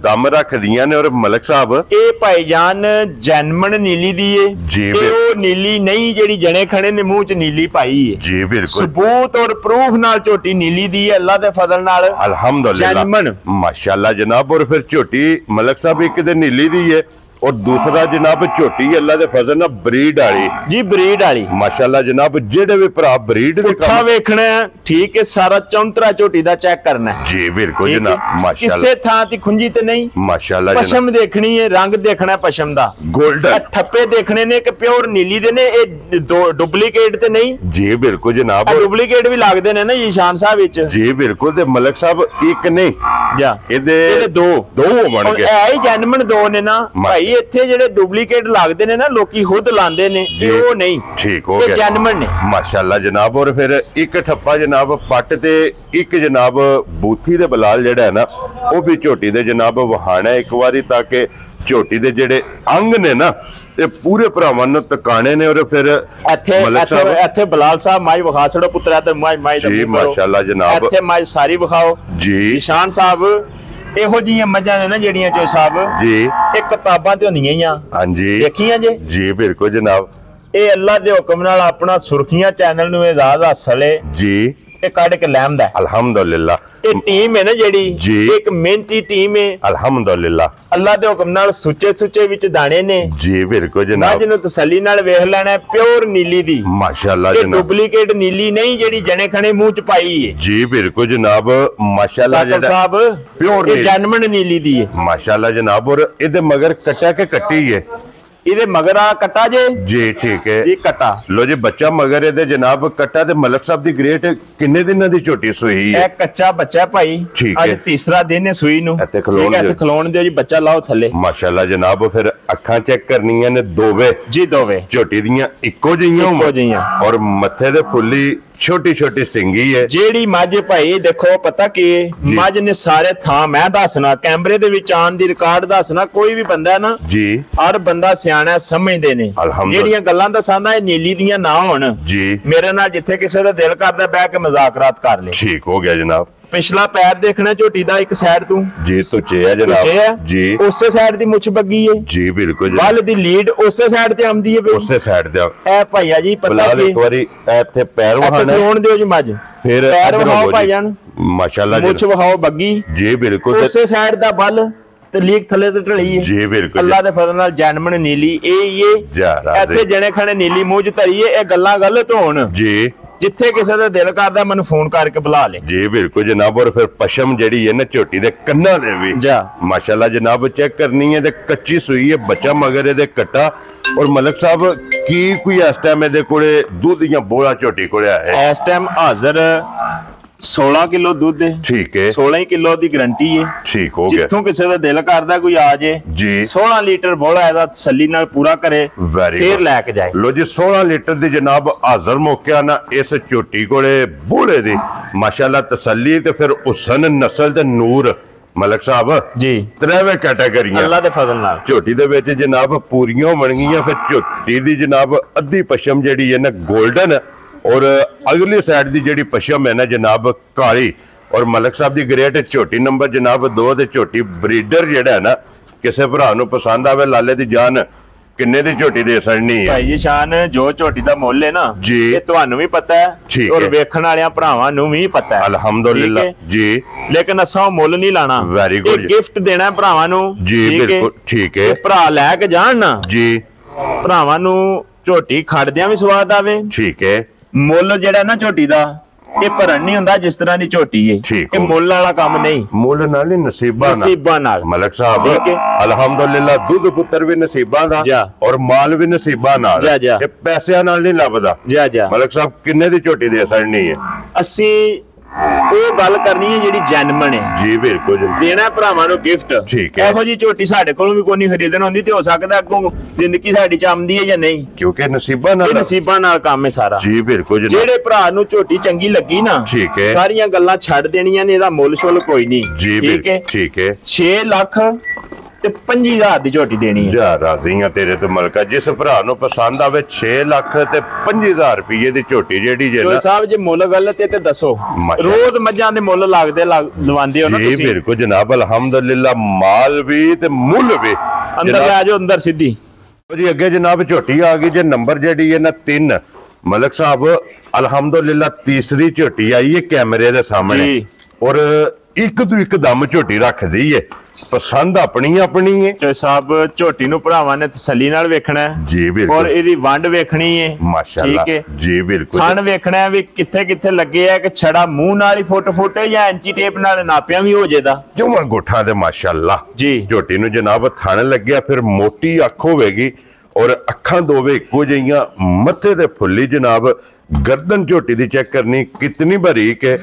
ਦਮ ਰੱਖਦੀਆਂ ਨੇ। ਔਰ ਮਲਕ ਸਾਹਿਬ ਇਹ ਭਾਈਜਾਨ ਜੈਨਮਨ ਨੀਲੀ ਦੀ ਏ ਜੀ। ਉਹ ਨੀਲੀ ਨਹੀਂ ਜਿਹੜੀ ਜਣੇ ਖੜੇ ਨੇ ਮੂੰਹ ਚ ਨੀਲੀ ਪਾਈ ਏ ਜੀ। ਬਿਲਕੁਲ ਸਬੂਤ ਔਰ ਪ੍ਰੂਫ ਨਾਲ ਝੋਟੀ ਨੀਲੀ ਦੀ ਏ ਅੱਲਾ ਦੇ ਫਜ਼ਲ ਨਾਲ ਅਲਹਮਦੁਲਿਲਾ ਜੈਨਮਨ ਮਾਸ਼ਾਅੱਲਾ ਜਨਾਬ। ਔਰ ਫਿਰ ਝੋਟੀ ਮਲਕ ਸਾਹਿਬ ਇੱਕ ਦੇ ਨੀਲੀ ਦੀ ਏ और दूसरा जनाब झोटी अल्लाह दे फजल ना ब्रीड वाली जी, ब्रीड वाली माशाल्लाह जनाब। जेडे भी भरा ब्रीड दे काम वेखना है, ठीक है, सारा चौंतरा झोटी दा चेक करना है जी। बिल्कुल जनाब माशाल्लाह। किसे थां ती खुंजी ते नहीं माशाल्लाह। पशम देखनी है, रंग देखना है पशम दा, गोल्डन ठप्पे देखने ने कि प्योर नीली दे ने, ए डुप्लीकेट ते नहीं जी। बिल्कुल जनाब, डुप्लीकेट भी लगदे ने ना ईशान साहब विच जी। बिल्कुल ते मलक साहब एक नहीं जा ਇਹਦੇ दो ਬਣ ਗਏ ਐ ਹੀ ਜੈਨਮਨ 2 ਨੇ ਨਾ ਭਾਈ। ਇੱਥੇ ਜਿਹੜੇ ਡੁਪਲੀਕੇਟ ਲੱਗਦੇ ਨੇ ਨਾ ਲੋਕੀ ਖੁਦ ਲਾਉਂਦੇ ਨੇ, ਉਹ ਨਹੀਂ, ਠੀਕ ਹੋ ਗਿਆ, ਜੈਨਮਨ ਨੇ ਮਾਸ਼ਾਅੱਲਾ ਜਨਾਬ। ਔਰ ਫਿਰ ਇੱਕ ਠੱਪਾ ਜਨਾਬ ਪੱਟ ਤੇ ਇੱਕ ਜਨਾਬ ਬੂਥੀ ਦੇ ਬਲਾਲ ਜਿਹੜਾ ਹੈ ਨਾ ਉਹ ਵੀ ਝੋਟੀ ਦੇ ਜਨਾਬ ਵਹਾਣਾ ਇੱਕ ਵਾਰੀ, ਤਾਂ ਕਿ ਝੋਟੀ ਦੇ ਜਿਹੜੇ ਅੰਗ ਨੇ ਨਾ ਇਹ ਪੂਰੇ ਭਰਾਵਾਂ ਨੂੰ ਤਕਾਣੇ ਨੇ। ਔਰ ਫਿਰ ਇੱਥੇ ਬਲਾਲ ਸਾਹਿਬ ਮਾਈ ਵਿਖਾ ਛੜੋ ਪੁੱਤਰਾ ਤੇ ਮਾਈ ਜੀ ਮਾਸ਼ਾਅੱਲਾ ਜਨਾਬ। ਇੱਥੇ ਮਾਈ ਸਾਰੀ ਵਿਖਾਓ ਜੀ। ਨਿਸ਼ਾਨ ਸਾਹਿਬ ਇਹੋ ਜੀਆਂ ਮੱਝਾਂ ਨੇ ਨਾ ਜਿਹੜੀਆਂ ਚੋ ਸਾਹਿਬ ਜੀ ਇਹ ਕਿਤਾਬਾਂ ਤੇ ਹੁੰਦੀਆਂ ਹੀ ਆ, ਹਾਂਜੀ ਦੇਖੀਆਂ ਜੇ ਜੀ। ਬਿਲਕੁਲ ਜਨਾਬ। ਇਹ ਅੱਲਾ ਦੇ ਹੁਕਮ ਨਾਲ ਆਪਣਾ ਸੁਰਖੀਆਂ ਚੈਨਲ ਨੂੰ ਇਜਾਜ਼ਤ ਹਾਸਲ ਹੈ ਜੀ। ਇਹ ਕੱਢ ਕੇ ਲੈਂਦਾ ਅਲਹਮਦੁਲਿਲਾ। ਇਹ ਟੀਮ ਹੈ ਨਾ ਜਿਹੜੀ ਇੱਕ ਮਿਹਨਤੀ ਟੀਮ ਹੈ ਅਲਹਮਦੁਲਿਲਾ। ਅੱਲਾ ਦੇ ਹੁਕਮ ਨਾਲ ਸੁੱਚੇ ਵਿੱਚ ਦਾਣੇ ਨੇ ਜੀ। ਬਿਲਕੁਲ ਜਨਾਬ। ਜਿਹਨੂੰ ਤਸੱਲੀ ਨਾਲ ਵੇਖ ਲੈਣਾ ਪਿਓਰ ਨੀਲੀ ਦੀ ਮਾਸ਼ਾਅੱਲਾ ਜਨਾਬ। ਡੁਪਲੀਕੇਟ ਨੀਲੀ ਨਹੀਂ ਜਿਹੜੀ ਜਣੇ ਖਣੇ ਮੂੰਹ ਚ ਪਾਈ ਹੈ ਜੀ। ਬਿਲਕੁਲ ਜਨਾਬ ਮਾਸ਼ਾਅੱਲਾ ਸਾਹਿਬ ਪਿਓਰ ਜੈਨਮਨ ਨੀਲੀ ਦੀ ਹੈ ਮਾਸ਼ਾਅੱਲਾ ਜਨਾਬ। ਔਰ ਇਹਦੇ ਮਗਰ ਕੱਟਾ ਕੇ ਕੱਟੀ ਹੈ, ਇਹਦੇ ਮਗਰ ਆ ਕਟਾ ਜੇ ਜੀ। ਠੀਕ ਹੈ ਜੀ, ਕਟਾ ਲੋ ਜੀ ਬੱਚਾ ਮਗਰ ਇਹਦੇ ਜਨਾਬ ਕਟਾ ਤੇ ਮਲਕ ਸਾਹਿਬ ਦੀ ਗ੍ਰੇਟ ਕਿੰਨੇ ਦਿਨਾਂ ਦੀ ਝੋਟੀ ਸੂਈ ਹੈ? ਇਹ ਕੱਚਾ ਬੱਚਾ ਭਾਈ, ਅੱਜ ਤੀਸਰਾ ਦਿਨ ਹੈ ਸੂਈ ਨੂੰ। ਇੱਥੇ ਖਲੋਣ ਦਿਓ ਜੀ, ਬੱਚਾ ਲਾਓ ਥੱਲੇ ਮਾਸ਼ਾਅੱਲਾ ਜਨਾਬ। ਫਿਰ ਅੱਖਾਂ ਚੈੱਕ ਕਰਨੀਆਂ ਨੇ ਦੋਵੇਂ ਜੀ, ਦੋਵੇਂ ਝੋਟੀ ਦੀਆਂ ਇੱਕੋ ਜਿਹੀਆਂ ਔਰ ਮੱਥੇ ਦੇ ਫੁੱਲੀ ਛੋਟੀ ਛੋਟੀ ਸਿੰਗੀ ਹੈ ਜਿਹੜੀ ਮੱਝ ਭਾਈ। ਦੇਖੋ ਪਤਾ ਕੀ ਮੱਝ ਨੇ ਸਾਰੇ ਥਾਂ ਮੈਂ ਦੱਸਣਾ, ਕੈਮਰੇ ਦੇ ਵਿੱਚ ਆਉਣ ਦੀ ਰਿਕਾਰਡ ਦੱਸਣਾ, ਕੋਈ ਵੀ ਬੰਦਾ ਨਾ ਜੀ ਹਰ ਬੰਦਾ ਸਿਆਣਾ ਸਮਝਦੇ ਨੇ। ਜਿਹੜੀਆਂ ਗੱਲਾਂ ਦੱਸਾਂਦਾ ਇਹ ਨੀਲੀ ਦੀਆਂ ਨਾ ਹੋਣ ਜੀ, ਮੇਰੇ ਨਾਲ ਜਿੱਥੇ ਕਿਸੇ ਦਾ ਦਿਲ ਕਰਦਾ ਬਹਿ ਕੇ ਮਜ਼ਾਕਰਾਤ ਕਰ ਲੈ। ਠੀਕ ਹੋ ਗਿਆ ਜਨਾਬ। ਪਿਛਲਾ ਪੈਰ ਦੇਖਣਾ ਝੋਟੀ ਦਾ ਇੱਕ ਸਾਈਡ ਤੋਂ ਜੀ ਤੁੱਚੇ ਹੈ ਜਨਾਬ ਜੀ ਉਸੇ ਸਾਈਡ ਦੀ ਮੁੱਛ ਬੱਗੀ ਹੈ ਜੀ ਬਿਲਕੁਲ ਵੱਲ ਦੀ ਲੀਡ ਉਸੇ ਸਾਈਡ ਤੇ ਆਉਂਦੀ ਹੈ ਉਸੇ ਸਾਈਡ ਤੇ ਇਹ ਭਾਈਆ ਜੀ ਪਤਾ ਕੀ ਇੱਕ ਵਾਰੀ ਇੱਥੇ ਪੈਰ ਵਹਾਣਾ ਹੋਣ ਦਿਓ ਜੀ ਮੱਝ ਫਿਰ ਪੈਰ ਵਹਾਓ ਭਾਈਆਂ ਮਾਸ਼ਾਅੱਲਾ ਮੁੱਛ ਵਹਾਓ ਬੱਗੀ ਜੀ ਬਿਲਕੁਲ ਉਸੇ ਸਾਈਡ ਦਾ ਬੱਲ ਤੇ ਲੀਕ ਥੱਲੇ ਤੇ ਢਲੀ ਹੈ ਜੀ ਬਿਲਕੁਲ ਅੱਲਾ ਦੇ ਫਜ਼ਲ ਨਾਲ ਜਨਮਨ ਨੀਲੀ ਇੱਥੇ ਜਣੇ ਖਣੇ ਨੀਲੀ ਮੂੰਹ ਚ ਧਰੀ ਹੈ ਇਹ ਗੱਲਾਂ ਗਲਤ ਹੋਣ ਜੀ ਜਿੱਥੇ ਕਿਸੇ ਦਾ ਦਿਲ ਕਰਦਾ ਮੈਨੂੰ ਫੋਨ ਕਰਕੇ ਬੁਲਾ ਲੈ ਜੀ ਬਿਲਕੁਲ ਜਨਾਬ ਔਰ ਫਿਰ ਪਸ਼ਮ ਜਿਹੜੀ ਹੈ ਨਾ ਝੋਟੀ ਦੇ ਕੰਨਾਂ ਦੇ ਵੀ ਮਾਸ਼ਾਅੱਲਾ ਜਨਾਬ ਚੈੱਕ ਕਰਨੀ ਹੈ ਤੇ ਕੱਚੀ ਸੂਈ ਹੈ ਬੱਚਾ ਮਗਰ ਇਹਦੇ ਕੱਟਾ ਔਰ ਮਲਕ ਸਾਹਿਬ ਕੀ ਕੋਈ ਇਸ ਟਾਈਮ ਇਹਦੇ ਕੋਲੇ ਦੁੱਧ ਦੀਆਂ ਬੋਲਾ ਝੋਟੀ ਕੋਲੇ ਆਇਆ ਇਸ ਟਾਈਮ ਹਾਜ਼ਰ 16 ਕਿਲੋ ਦੁੱਧ ਹੈ ਠੀਕ ਹੈ 16 ਕਿਲੋ ਦੀ ਗਾਰੰਟੀ ਹੈ ਠੀਕ ਹੋ ਗਿਆ ਜਿੱਥੋਂ ਕਿਸੇ ਦਾ ਦਿਲ ਕਰਦਾ ਕੋਈ ਆ ਜੇ ਜੀ 16 ਲੀਟਰ ਬੋਲਾ ਇਹਦਾ ਤਸੱਲੀ ਨਾਲ ਪੂਰਾ ਕਰੇ ਫਿਰ ਲੈ ਕੇ ਜਾਏ ਲੋ ਜੀ 16 ਲੀਟਰ ਦੀ ਜਨਾਬ ਹਾਜ਼ਰ ਮੌਕਿਆ ਨਾ ਇਸ ਝੋਟੀ ਕੋਲੇ ਬੋਲੇ ਦੀ ਮਾਸ਼ਾਅੱਲਾ ਤਸੱਲੀ ਤੇ ਫਿਰ ਹੁਸਨ ਨਸਲ ਤੇ ਨੂਰ ਮਲਕ ਸਾਹਿਬ ਜੀ ਤਰੇਵੇਂ ਕੈਟਾਗਰੀਆਂ ਅੱਲਾ ਦੇ ਫਜ਼ਲ ਨਾਲ ਝੋਟੀ ਦੇ ਵਿੱਚ ਜਨਾਬ ਪੂਰੀਆਂ ਬਣ ਗਈਆਂ ਫਿਰ ਝੋਟੀ ਦੀ ਜਨਾਬ ਅੱਧੀ ਪਸ਼ਮ ਜਿਹੜੀ ਹੈ ਨਾ 골ਡਨ और अगली साइड की जी पशम है ना जनाब काली और मलक साहब की ग्रेट छोटी नंबर जनाब 2 ते छोटी ब्रीडर जेड़ा है ना किसी भरा नूं पसंद आवे लाले दी जान किन्ने दी झोटी दे सकनी है भाई शान जो झोटी दा मुੱਲ है ना जी ये ਤੁਹਾਨੂੰ ਵੀ ਪਤਾ ਹੈ और ਵੇਖਣ ਵਾਲਿਆਂ ਭਰਾਵਾਂ ਨੂੰ ਵੀ ਪਤਾ ਹੈ अल्हम्दुलिल्लाह जी लेकिन ਅਸਾਂ ਮੁੱਲ ਨਹੀਂ ਲਾਣਾ वेरी गुड गिफ्ट देना ਭਰਾਵਾਂ ਨੂੰ जी बिल्कुल ठीक है ਭਰਾ ਲੈ ਕੇ ਜਾਣ ਨਾ जी ਭਰਾਵਾਂ ਨੂੰ ਝੋਟੀ ਖੜਦਿਆਂ ਵੀ ਸਵਾਦ ਆਵੇ ठीक है ਮੁੱਲ ਜਿਹੜਾ ਨਾ ਝੋਟੀ ਦਾ ਇਹ ਭਰਨ ਨਹੀਂ ਹੁੰਦਾ ਜਿਸ ਤਰ੍ਹਾਂ ਦੀ ਝੋਟੀ ਹੈ ਇਹ ਮੁੱਲ ਵਾਲਾ ਕੰਮ ਨਹੀਂ ਮੁੱਲ ਨਾਲ ਹੀ ਨਸੀਬਾਂ ਨਾਲ ਮਲਕ ਸਾਹਿਬ ਅਲਹਮਦੁਲਿਲਾ ਦੁੱਧ ਪੁੱਤਰ ਵੀ ਨਸੀਬਾਂ ਦਾ ਔਰ ਮਾਲ ਵੀ ਨਸੀਬਾਂ ਨਾਲ ਇਹ ਪੈਸਿਆਂ ਨਾਲ ਨਹੀਂ ਲੱਭਦਾ ਮਲਕ ਸਾਹਿਬ ਕਿੰਨੇ ਦੀ ਝੋਟੀ ਦੇ ਸਕਣੀ ਹੈ ਅਸੀਂ ਉਹ ਗੱਲ ਕਰਨੀ ਹੈ ਜਿਹੜੀ ਜੈਨੂਇਨ ਹੈ ਜੀ ਬਿਲਕੁਲ ਦੇਣਾ ਭਰਾਵਾਂ ਨੂੰ ਗਿਫਟ ਠੀਕ ਹੈ ਇਹੋ ਜੀ ਝੋਟੀ ਸਾਡੇ ਕੋਲੋਂ ਵੀ ਕੋਈ ਨਹੀਂ ਖਰੀਦਣ ਹੁੰਦੀ ਤੇ ਹੋ ਸਕਦਾ ਅੱਗੋਂ ਜ਼ਿੰਦਗੀ ਸਾਡੀ ਚ ਆਉਂਦੀ ਹੈ ਜਾਂ ਨਹੀਂ ਕਿਉਂਕਿ ਨਸੀਬਾਂ ਨਾਲ ਕੰਮ ਹੈ ਸਾਰਾ ਜੀ ਬਿਲਕੁਲ ਜਿਹੜੇ ਭਰਾ ਨੂੰ ਝੋਟੀ ਚੰਗੀ ਲੱਗੀ ਨਾ ਠੀਕ ਹੈ ਸਾਰੀਆਂ ਗੱਲਾਂ ਛੱਡ ਦੇਣੀਆਂ ਨੇ ਇਹਦਾ ਮੁੱਲ ਸ਼ੁੱਲ ਕੋਈ ਨਹੀਂ ਜੀ ਠੀਕ ਹੈ 6 ਲੱਖ ਤੇ 50,000 ਦੀ ਝੋਟੀ ਦੇਣੀ ਹੈ ਜਾ ਰਾਜ਼ੀਆਂ ਤੇਰੇ ਤੇ ਮਲਕਾ ਜਿਸ ਭਰਾ ਨੂੰ ਪਸੰਦ ਆਵੇ 6 ਲੱਖ ਤੇ 50,000 ਰੁਪਏ ਦੀ ਝੋਟੀ ਜਿਹੜੀ ਜੇ ਨਾ ਸਾਹਿਬ ਜੇ ਮੁੱਲ ਗਲਤ ਹੈ ਤੇ ਦੱਸੋ ਰੋਜ਼ ਮੱਝਾਂ ਦੇ ਮੁੱਲ ਲਵਾਉਂਦੇ ਹੋ ਨਾ ਤੁਸੀਂ ਜੀ ਬਿਲਕੁਲ ਜਨਾਬ ਅਲਹਮਦੁਲਿਲਾ ਮਾਲ ਵੀ ਤੇ ਮੁੱਲ ਵੀ ਅੰਦਰ ਲੈ ਜਾਓ ਅੰਦਰ ਸਿੱਧੀ ਜੀ ਅੱਗੇ ਜਨਾਬ ਝੋਟੀ ਆ ਗਈ ਜੇ ਨੰਬਰ ਜਿਹੜੀ ਹੈ ਨਾ 3 ਮਲਕ ਸਾਹਿਬ ਅਲਹਮਦੁਲਿਲਾ ਤੀਸਰੀ ਝੋਟੀ ਆਈ ਹੈ ਕੈਮਰੇ ਦੇ ਸਾਹਮਣੇ ਔਰ ਇੱਕ ਤੋਂ ਇੱਕ ਦਮ ਝੋਟੀ ਰੱਖਦੀ ਹੈ ਪਸੰਦ ਆਪਣੀ ਹੈ ਤੇ ਸਾਹਿਬ ਝੋਟੀ ਨੂੰ ਭਰਾਵਾਂ ਨੇ ਤਸੱਲੀ ਨਾਲ ਵੇਖਣਾ ਹੈ ਜੀ ਬਿਲਕੁਲ ਔਰ ਇਹਦੀ ਵੰਡ ਵੇਖਣੀ ਹੈ ਮਾਸ਼ਾਅੱਲਾ ਜੀ ਬਿਲਕੁਲ ਥਣ ਵੇਖਣਾ ਹੈ ਵੀ ਕਿੱਥੇ ਕਿੱਥੇ ਲੱਗੇ ਆ ਕਿ ਛੜਾ ਮੂੰਹ ਨਾਲ ਹੀ ਫੁੱਟ ਜਾਂ ਐਂਚੀ ਟੇਪ ਨਾਲ ਨਾਪਿਆ ਵੀ ਹੋ ਜੇਦਾ ਜਮਾ ਗੋਠਾਂ ਦੇ ਮਾਸ਼ਾਅੱਲਾ ਜੀ ਝੋਟੀ ਨੂੰ ਜਨਾਬ ਥਣ ਲੱਗਿਆ ਫਿਰ ਮੋਟੀ ਅੱਖ ਹੋਵੇਗੀ ਔਰ ਅੱਖਾਂ ਦੋਵੇਂ ਇੱਕੋ ਜਿਹੀਆਂ ਮੱਥੇ ਤੇ ਫੁੱਲੀ ਜਨਾਬ गर्दन झोटी दी चेक करनी कितनी बारीक है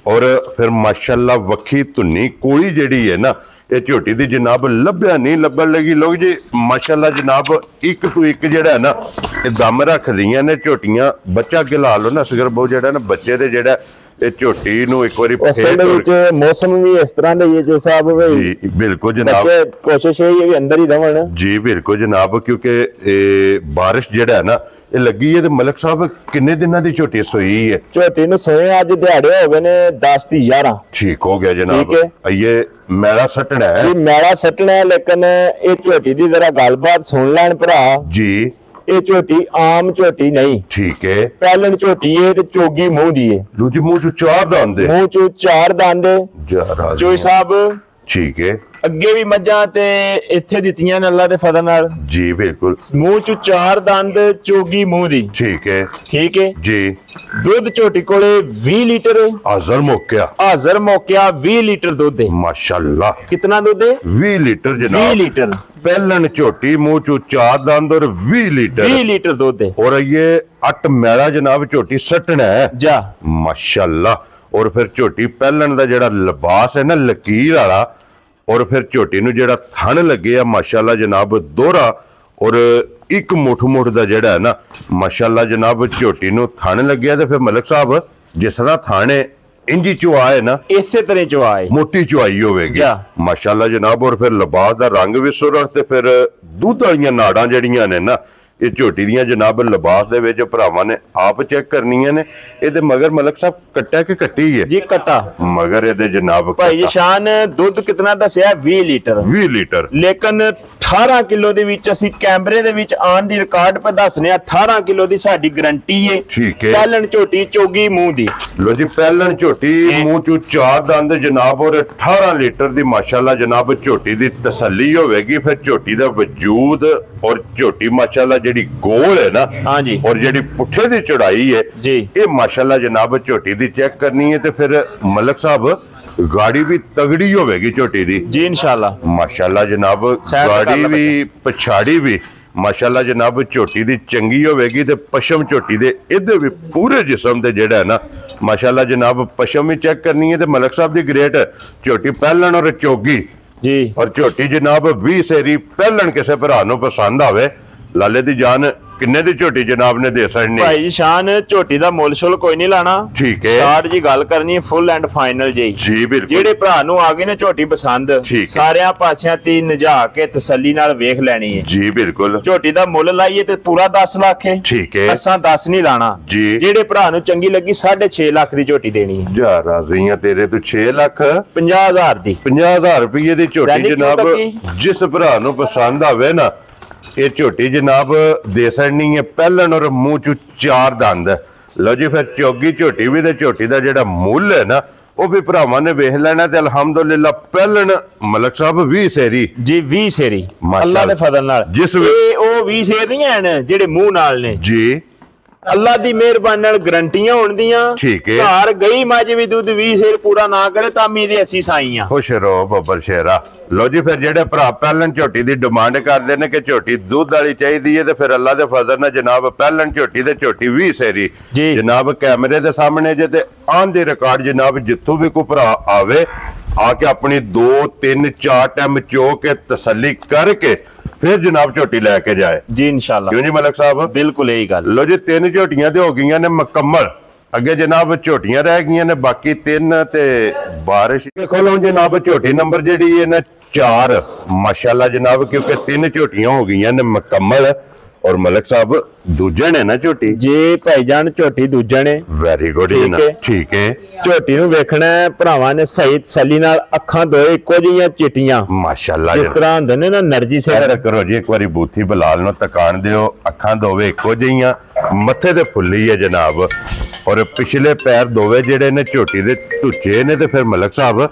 और फिर माशाल्लाह वखी धुन्नी कोई जेड़ी है ना ये झोटी दी जनाब लभ्या नहीं लभन लगी लोग जी माशाल्लाह जनाब एक तो एक जेड़ा है ना ये दम रख दियां ने झोटियां बच्चा अगे ला लो ना असगर बहु जेड़ा ना बच्चे दे जेड़ा ਇਹ ਝੋਟੀ ਨੂੰ ਇੱਕ ਵਾਰੀ ਫੇਰ ਵਿੱਚ ਮੌਸਮ ਵੀ ਇਸ ਤਰ੍ਹਾਂ ਦਾ ਹੀ ਜੋ ਸਾਹਿਬ ਜੀ ਬਿਲਕੁਲ ਜਨਾਬ ਕੋਸ਼ਿਸ਼ ਹੈ ਕਿ ਅੰਦਰ ਹੀ ਰਹਿਣ ਜੀ ਬਿਲਕੁਲ ਜਨਾਬ ਕਿਉਂਕਿ ਇਹ ਬਾਰਿਸ਼ ਜਿਹੜਾ ਹੈ ਨਾ ਇਹ ਲੱਗੀ ਹੈ ਤੇ ਮਲਕ ਸਾਹਿਬ ਕਿੰਨੇ ਦਿਨਾਂ ਦੀ ਝੋਟੀ ਸੋਈ ਹੈ ਝੋਟੀ ਨੂੰ ਸੋਏ ਅੱਜ ਦਿਹਾੜੇ ਹੋ ਗਏ ਨੇ 10 ਦੀ 11 ਠੀਕ ਹੋ ਗਿਆ ਜਨਾਬ ਇਹ ਮੈਲਾ ਸੱਟਣਾ ਹੈ ਜੀ ਮੈਲਾ ਸੱਟਣਾ ਹੈ ਲੇਕਿਨ ਇਹ ਝੋਟੀ ਦੀ ਜ਼ਰਾ ਗੱਲਬਾਤ ਸੁਣ ਲੈਣ ਭਰਾ ਜੀ ਇਹ ਝੋਟੀ ਆਮ ਝੋਟੀ ਨਹੀਂ ਠੀਕ ਹੈ ਪਹਿਲਣ ਝੋਟੀ ਹੈ ਤੇ ਚੋਗੀ ਮੂੰਹ ਦੀ ਹੈ ਦੂਜੀ ਮੂੰਹ ਚ 4 ਦੰਦ ਮੂੰਹ ਚ 4 ਦੰਦ ਚੋਈ ਸਾਹਿਬ ਠੀਕ ਹੈ ਅੱਗੇ ਵੀ ਮੱਝਾਂ ਤੇ ਇੱਥੇ ਦਿੱਤੀਆਂ ਨੇ ਅੱਲਾ ਦੇ ਫਜ਼ਲ ਨਾਲ ਜੀ ਬਿਲਕੁਲ ਮੂੰਹ ਚ 4 ਦੰਦ ਚੋਗੀ ਮੂੰਹ ਦੀ ਠੀਕ ਹੈ ਜੀ ਦੁੱਧ ਝੋਟੀ ਕੋਲੇ 20 ਲੀਟਰ ਹਾਜ਼ਰ ਮੌਕਿਆ 20 ਲੀਟਰ ਦੁੱਧ ਹੈ ਮਾਸ਼ਾਅੱਲਾ ਕਿੰਨਾ ਦੁੱਧ ਹੈ 20 ਲੀਟਰ ਜਨਾਬ 20 ਲੀਟਰ ਪਹਿਲਣ ਝੋਟੀ ਮੂੰਹ ਚ 4 ਦੰਦ और 20 लीटर दूध है और ये 8 मैला जनाब झोटी सटना है जा माशाल्लाह और फिर झोटी पहलन दा जेड़ा लिबास है ना लकीर वाला और फिर झोटी नूं जेड़ा थन लगे आ माशाल्लाह जनाब दोहरा और एक मुठ दा जेड़ा है ना माशाल्लाह जनाब झोटी नूं थन लगे ते फिर मलिक साहब जिस तरह थाने इंजी चुआए ना इसे तरह चुआए मोटी चुआई होगी माशाल्लाह जनाब और फिर लिबास दा रंग भी सुरख ते फिर दूध वालियां नाड़ां जड़ियां ने ना ਇਹ ਝੋਟੀ ਦੀਆਂ ਜਨਾਬ ਲਿਬਾਸ ਦੇ ਵਿੱਚ ਭਰਾਵਾਂ ਨੇ ਆਪ ਚੈੱਕ ਕਰਨੀਆਂ ਨੇ। ਇਹਦੇ ਮਗਰ ਮਲਕ ਸਾਹਿਬ ਕੱਟਾ ਕਿ ਕੱਟੀ ਹੈ ਜੀ? ਕੱਟਾ ਮਗਰ ਇਹਦੇ ਜਨਾਬ ਭਾਈ ਸ਼ਾਨ। ਦੁੱਧ ਕਿੰਨਾ ਦੱਸਿਆ? 20 ਲੀਟਰ। 20 ਲੀਟਰ। ਲੇਕਿਨ 18 ਕਿਲੋ ਦੇ ਵਿੱਚ ਅਸੀਂ ਕੈਮਰੇ ਦੇ ਵਿੱਚ ਆਨ ਦੀ ਰਿਕਾਰਡ ਪੇ ਦੱਸਨੇ 18 ਕਿਲੋ ਦੀ ਸਾਡੀ ਗਾਰੰਟੀ ਹੈ। ਠੀਕ ਹੈ। ਪਹਿਲਣ ਝੋਟੀ ਚੋਗੀ ਮੂੰਹ ਦੀ। ਲੋ ਜੀ ਪਹਿਲਣ ਝੋਟੀ ਮੂੰਹ ਚੋਂ 4 ਦੰਦ ਜਨਾਬ ਔਰ 18 ਲੀਟਰ ਦੀ ਮਾਸ਼ਾਅੱਲਾ ਜਨਾਬ ਝੋਟੀ ਦੀ ਤਸੱਲੀ ਹੋਵੇਗੀ। ਫਿਰ ਝੋਟੀ ਦਾ ਵਜੂਦ ਔਰ ਝੋਟੀ ਮਾਸ਼ਾਅੱਲਾ ਜਿਹੜੀ ਗੋਲ ਹੈ ਨਾ, ਹਾਂਜੀ, ਔਰ ਜਿਹੜੀ ਪੁੱਠੇ ਦੀ ਚੜਾਈ ਹੈ ਜੀ, ਇਹ ਮਾਸ਼ਾਅੱਲਾ ਜਨਾਬ ਝੋਟੀ ਦੀ ਚੈੱਕ ਕਰਨੀ ਹੈ। ਤੇ ਫਿਰ ਮਲਕ ਸਾਹਿਬ ਗਾੜੀ ਵੀ ਤਗੜੀ ਹੋਵੇਗੀ ਝੋਟੀ ਦੀ ਜੀ ਇਨਸ਼ਾਅੱਲਾ। ਮਾਸ਼ਾਅੱਲਾ ਜਨਾਬ ਗਾੜੀ ਵੀ ਪਛਾੜੀ ਵੀ ਮਾਸ਼ਾਅੱਲਾ ਜਨਾਬ ਝੋਟੀ ਦੀ ਚੰਗੀ ਹੋਵੇਗੀ। ਤੇ ਪਸ਼ਮ ਝੋਟੀ ਦੇ ਇਹਦੇ ਵੀ ਪੂਰੇ ਜਿਸਮ ਤੇ ਜਿਹੜਾ ਨਾ ਮਾਸ਼ਾਅੱਲਾ ਜਨਾਬ ਪਸ਼ਮ ਵੀ ਚੈੱਕ ਕਰਨੀ ਹੈ। ਤੇ ਮਲਕ ਸਾਹਿਬ ਦੀ ਗ੍ਰੇਟ ਝੋਟੀ ਪਹਿਲਣ ਔਰ ਚੋਗੀ ਜੀ, ਔਰ ਝੋਟੀ ਜਨਾਬ 20 ਸੇਰੀ ਪਹਿਲਣ ਕਿਸੇ ਭਰਾ ਨੂੰ ਪਸੰਦ ਆਵੇ, ਲਾਲੇ ਦੀ ਜਾਨ ਕਿੰਨੇ ਦੀ ਝੋਟੀ ਜਨਾਬ ਨੇ ਦੇ ਸਕਣੀ? ਭਾਈ ਸ਼ਾਨ ਝੋਟੀ ਦਾ ਮੁੱਲ ਸ਼ੁੱਲ ਕੋਈ ਨਹੀਂ ਲਾਣਾ। ਠੀਕ ਹੈ। ਸ਼ਾਰਟ ਜੀ ਗੱਲ ਕਰਨੀ ਹੈ ਫੁੱਲ ਐਂਡ ਫਾਈਨਲ ਜੀ। ਜੀ ਬਿਲਕੁਲ। ਜਿਹੜੇ ਭਰਾ ਨੂੰ ਆ ਗਈ ਨਾ ਝੋਟੀ ਪਸੰਦ, ਸਾਰਿਆਂ ਪਾਸਿਆਂ ਤੇ ਨਜਾ ਕੇ ਤਸੱਲੀ ਨਾਲ ਵੇਖ ਲੈਣੀ ਹੈ ਜੀ ਬਿਲਕੁਲ। ਝੋਟੀ ਦਾ ਮੁੱਲ ਲਾਈਏ ਤੇ ਪੂਰਾ 10 ਲੱਖ ਹੈ। ਠੀਕ ਹੈ। ਅਸਾਂ 10 ਨਹੀਂ ਲਾਣਾ ਜੀ। ਜਿਹੜੇ ਭਰਾ ਨੂੰ ਚੰਗੀ ਲੱਗੀ 6.5 ਲੱਖ ਦੀ ਝੋਟੀ ਦੇਣੀ ਹੈ। ਜਾ ਰਾਜ਼ੀਆਂ ਤੇਰੇ ਤੋਂ 6 ਲੱਖ 50,000 ਦੀ 50,000 ਰੁਪਏ ਦੀ ਝੋਟੀ ਜਨਾਬ ਜਿਸ ਭਰਾ ਨੂੰ ਪਸੰਦ ਆਵੇ ਨਾ ਇਹ ਝੋਟੀ ਜਨਾਬ ਦੇ ਸਕਣੀ ਹੈ ਪਹਿਲਣ ਔਰ ਮੂੰਹ ਚ 4 ਦੰਦ। ਲਓ ਜੀ ਫਿਰ ਚੋਗੀ ਝੋਟੀ ਵੀ ਤੇ ਝੋਟੀ ਦਾ ਜਿਹੜਾ ਮੁੱਲ ਹੈ ਨਾ ਉਹ ਵੀ ਭਰਾਵਾਂ ਨੇ ਵੇਖ ਲੈਣਾ। ਤੇ ਅਲਹਮਦੁਲਿਲਾ ਪਹਿਲਣ ਮਲਕ ਸਾਹਿਬ 20 ਸੇਰੀ ਜੀ 20 ਸੇਰੀ ਅੱਲਾ ਦੇ ਫਜ਼ਲ ਨਾਲ। ਜਿਸ ਉਹ 20 ਸੇਰ ਨਹੀਂ ਹਨ ਜਿਹੜੇ ਮੂੰਹ ਨਾਲ ਨੇ ਜੀ, ਅੱਲਾ ਦੀ ਮਿਹਰਬਾਨੀ ਨਾਲ ਗਰੰਟੀਆਂ ਹੋਣ ਦੀਆਂ। ਠੀਕ ਹੈ। ਘਰ ਗਈ ਮੱਝ ਵੀ ਦੁੱਧ 20 ਸੇਰ ਪੂਰਾ ਨਾ ਕਰੇ ਤਾਂ ਵੀ ਇਹਦੇ ਅਸੀਂ ਸਾਈਆਂ। ਖੁਸ਼ ਰਹੋ ਬੱਬਰ ਸ਼ੇਰਾ। ਲੋ ਜੀ ਫਿਰ ਜਿਹੜੇ ਭਰਾ ਪਹਿਲਣ ਝੋਟੀ ਦੀ ਡਿਮਾਂਡ ਕਰਦੇ ਨੇ ਕਿ ਝੋਟੀ ਦੁੱਧ ਵਾਲੀ ਚਾਹੀਦੀ ਹੈ ਤੇ ਫਿਰ ਅੱਲਾ ਦੇ ਫਜ਼ਲ ਨਾਲ ਜਨਾਬ ਪਹਿਲਣ ਝੋਟੀ ਤੇ ਝੋਟੀ 20 ਸੇਰੀ ਜਨਾਬ ਕੈਮਰੇ ਦੇ ਸਾਹਮਣੇ ਜੇ ਤੇ ਆਨ ਦੀ ਰਿਕਾਰਡ ਜਨਾਬ ਜਿੱਥੋਂ ਵੀ ਕੋਈ ਭਰਾ ਆਵੇ ਆ ਕੇ ਆਪਣੀ 2 3 4 ਟਾਈਮ ਚੋ ਕੇ ਤਸੱਲੀ ਕਰਕੇ ਫਿਰ ਜਨਾਬ ਝੋਟੀ ਲੈ ਕੇ ਜਾਏ ਜੀ ਇਨਸ਼ਾਅੱਲਾ। ਕਿਉਂ ਜੀ ਮਲਕ ਸਾਹਿਬ? ਬਿਲਕੁਲ ਇਹੀ ਗੱਲ। ਲੋ ਜੀ 3 ਝੋਟੀਆਂ ਤੇ ਹੋ ਗਈਆਂ ਨੇ ਮੁਕੰਮਲ। ਅੱਗੇ ਜਨਾਬ ਝੋਟੀਆਂ ਰਹਿ ਗਈਆਂ ਨੇ ਬਾਕੀ 3 ਤੇ ਬਾਰਿਸ਼। ਦੇਖੋ ਲਓ ਜਨਾਬ ਝੋਟੀ ਨੰਬਰ ਜਿਹੜੀ ਹੈ ਨਾ 4 ਮਾਸ਼ਾਅੱਲਾ ਜਨਾਬ ਕਿਉਂਕਿ 3 ਝੋਟੀਆਂ ਹੋ ਗਈਆਂ ਨੇ ਮੁਕੰਮਲ। ਔਰ ਮਲਕ ਸਾਹਿਬ ਦੂਜੇ ਨੇ ਨਾ ਝੋਟੀ ਜੀ ਭਾਈਜਾਨ ਝੋਟੀ ਦੂਜੇ ਨੇ। ਵੈਰੀ ਗੁੱਡ ਜਨਾਬ। ਠੀਕ ਹੈ। ਝੋਟੀ ਨੂੰ ਵੇਖਣਾ ਭਰਾਵਾਂ ਨੇ ਸਹੀ ਤਸੱਲੀ ਨਾਲ। ਅੱਖਾਂ ਦੋਏ ਇੱਕੋ ਜਿਹੀਆਂ ਚਿੱਟੀਆਂ ਮਾਸ਼ਾਅੱਲਾ ਜਿਸ ਤਰ੍ਹਾਂ ਹੁੰਦੇ ਨੇ ਨਾ ਨਰਜੀ ਸੇ ਕਰੋ ਜੀ। ਇੱਕ ਵਾਰੀ ਬੂਥੀ ਬਲਾਲ ਨੂੰ ਤਕਾਣ ਦਿਓ। ਅੱਖਾਂ ਦੋਵੇਂ ਇੱਕੋ ਜਿਹੀਆਂ, ਮੱਥੇ ਤੇ ਫੁੱਲੀ ਹੈ ਜਨਾਬ ਔਰ ਪਿਛਲੇ ਪੈਰ ਦੋਵੇਂ ਜਿਹੜੇ ਨੇ ਝੋਟੀ ਦੇ ਧੁੱਚੇ ਨੇ। ਤੇ ਫਿਰ ਮਲਕ ਸਾਹਿਬ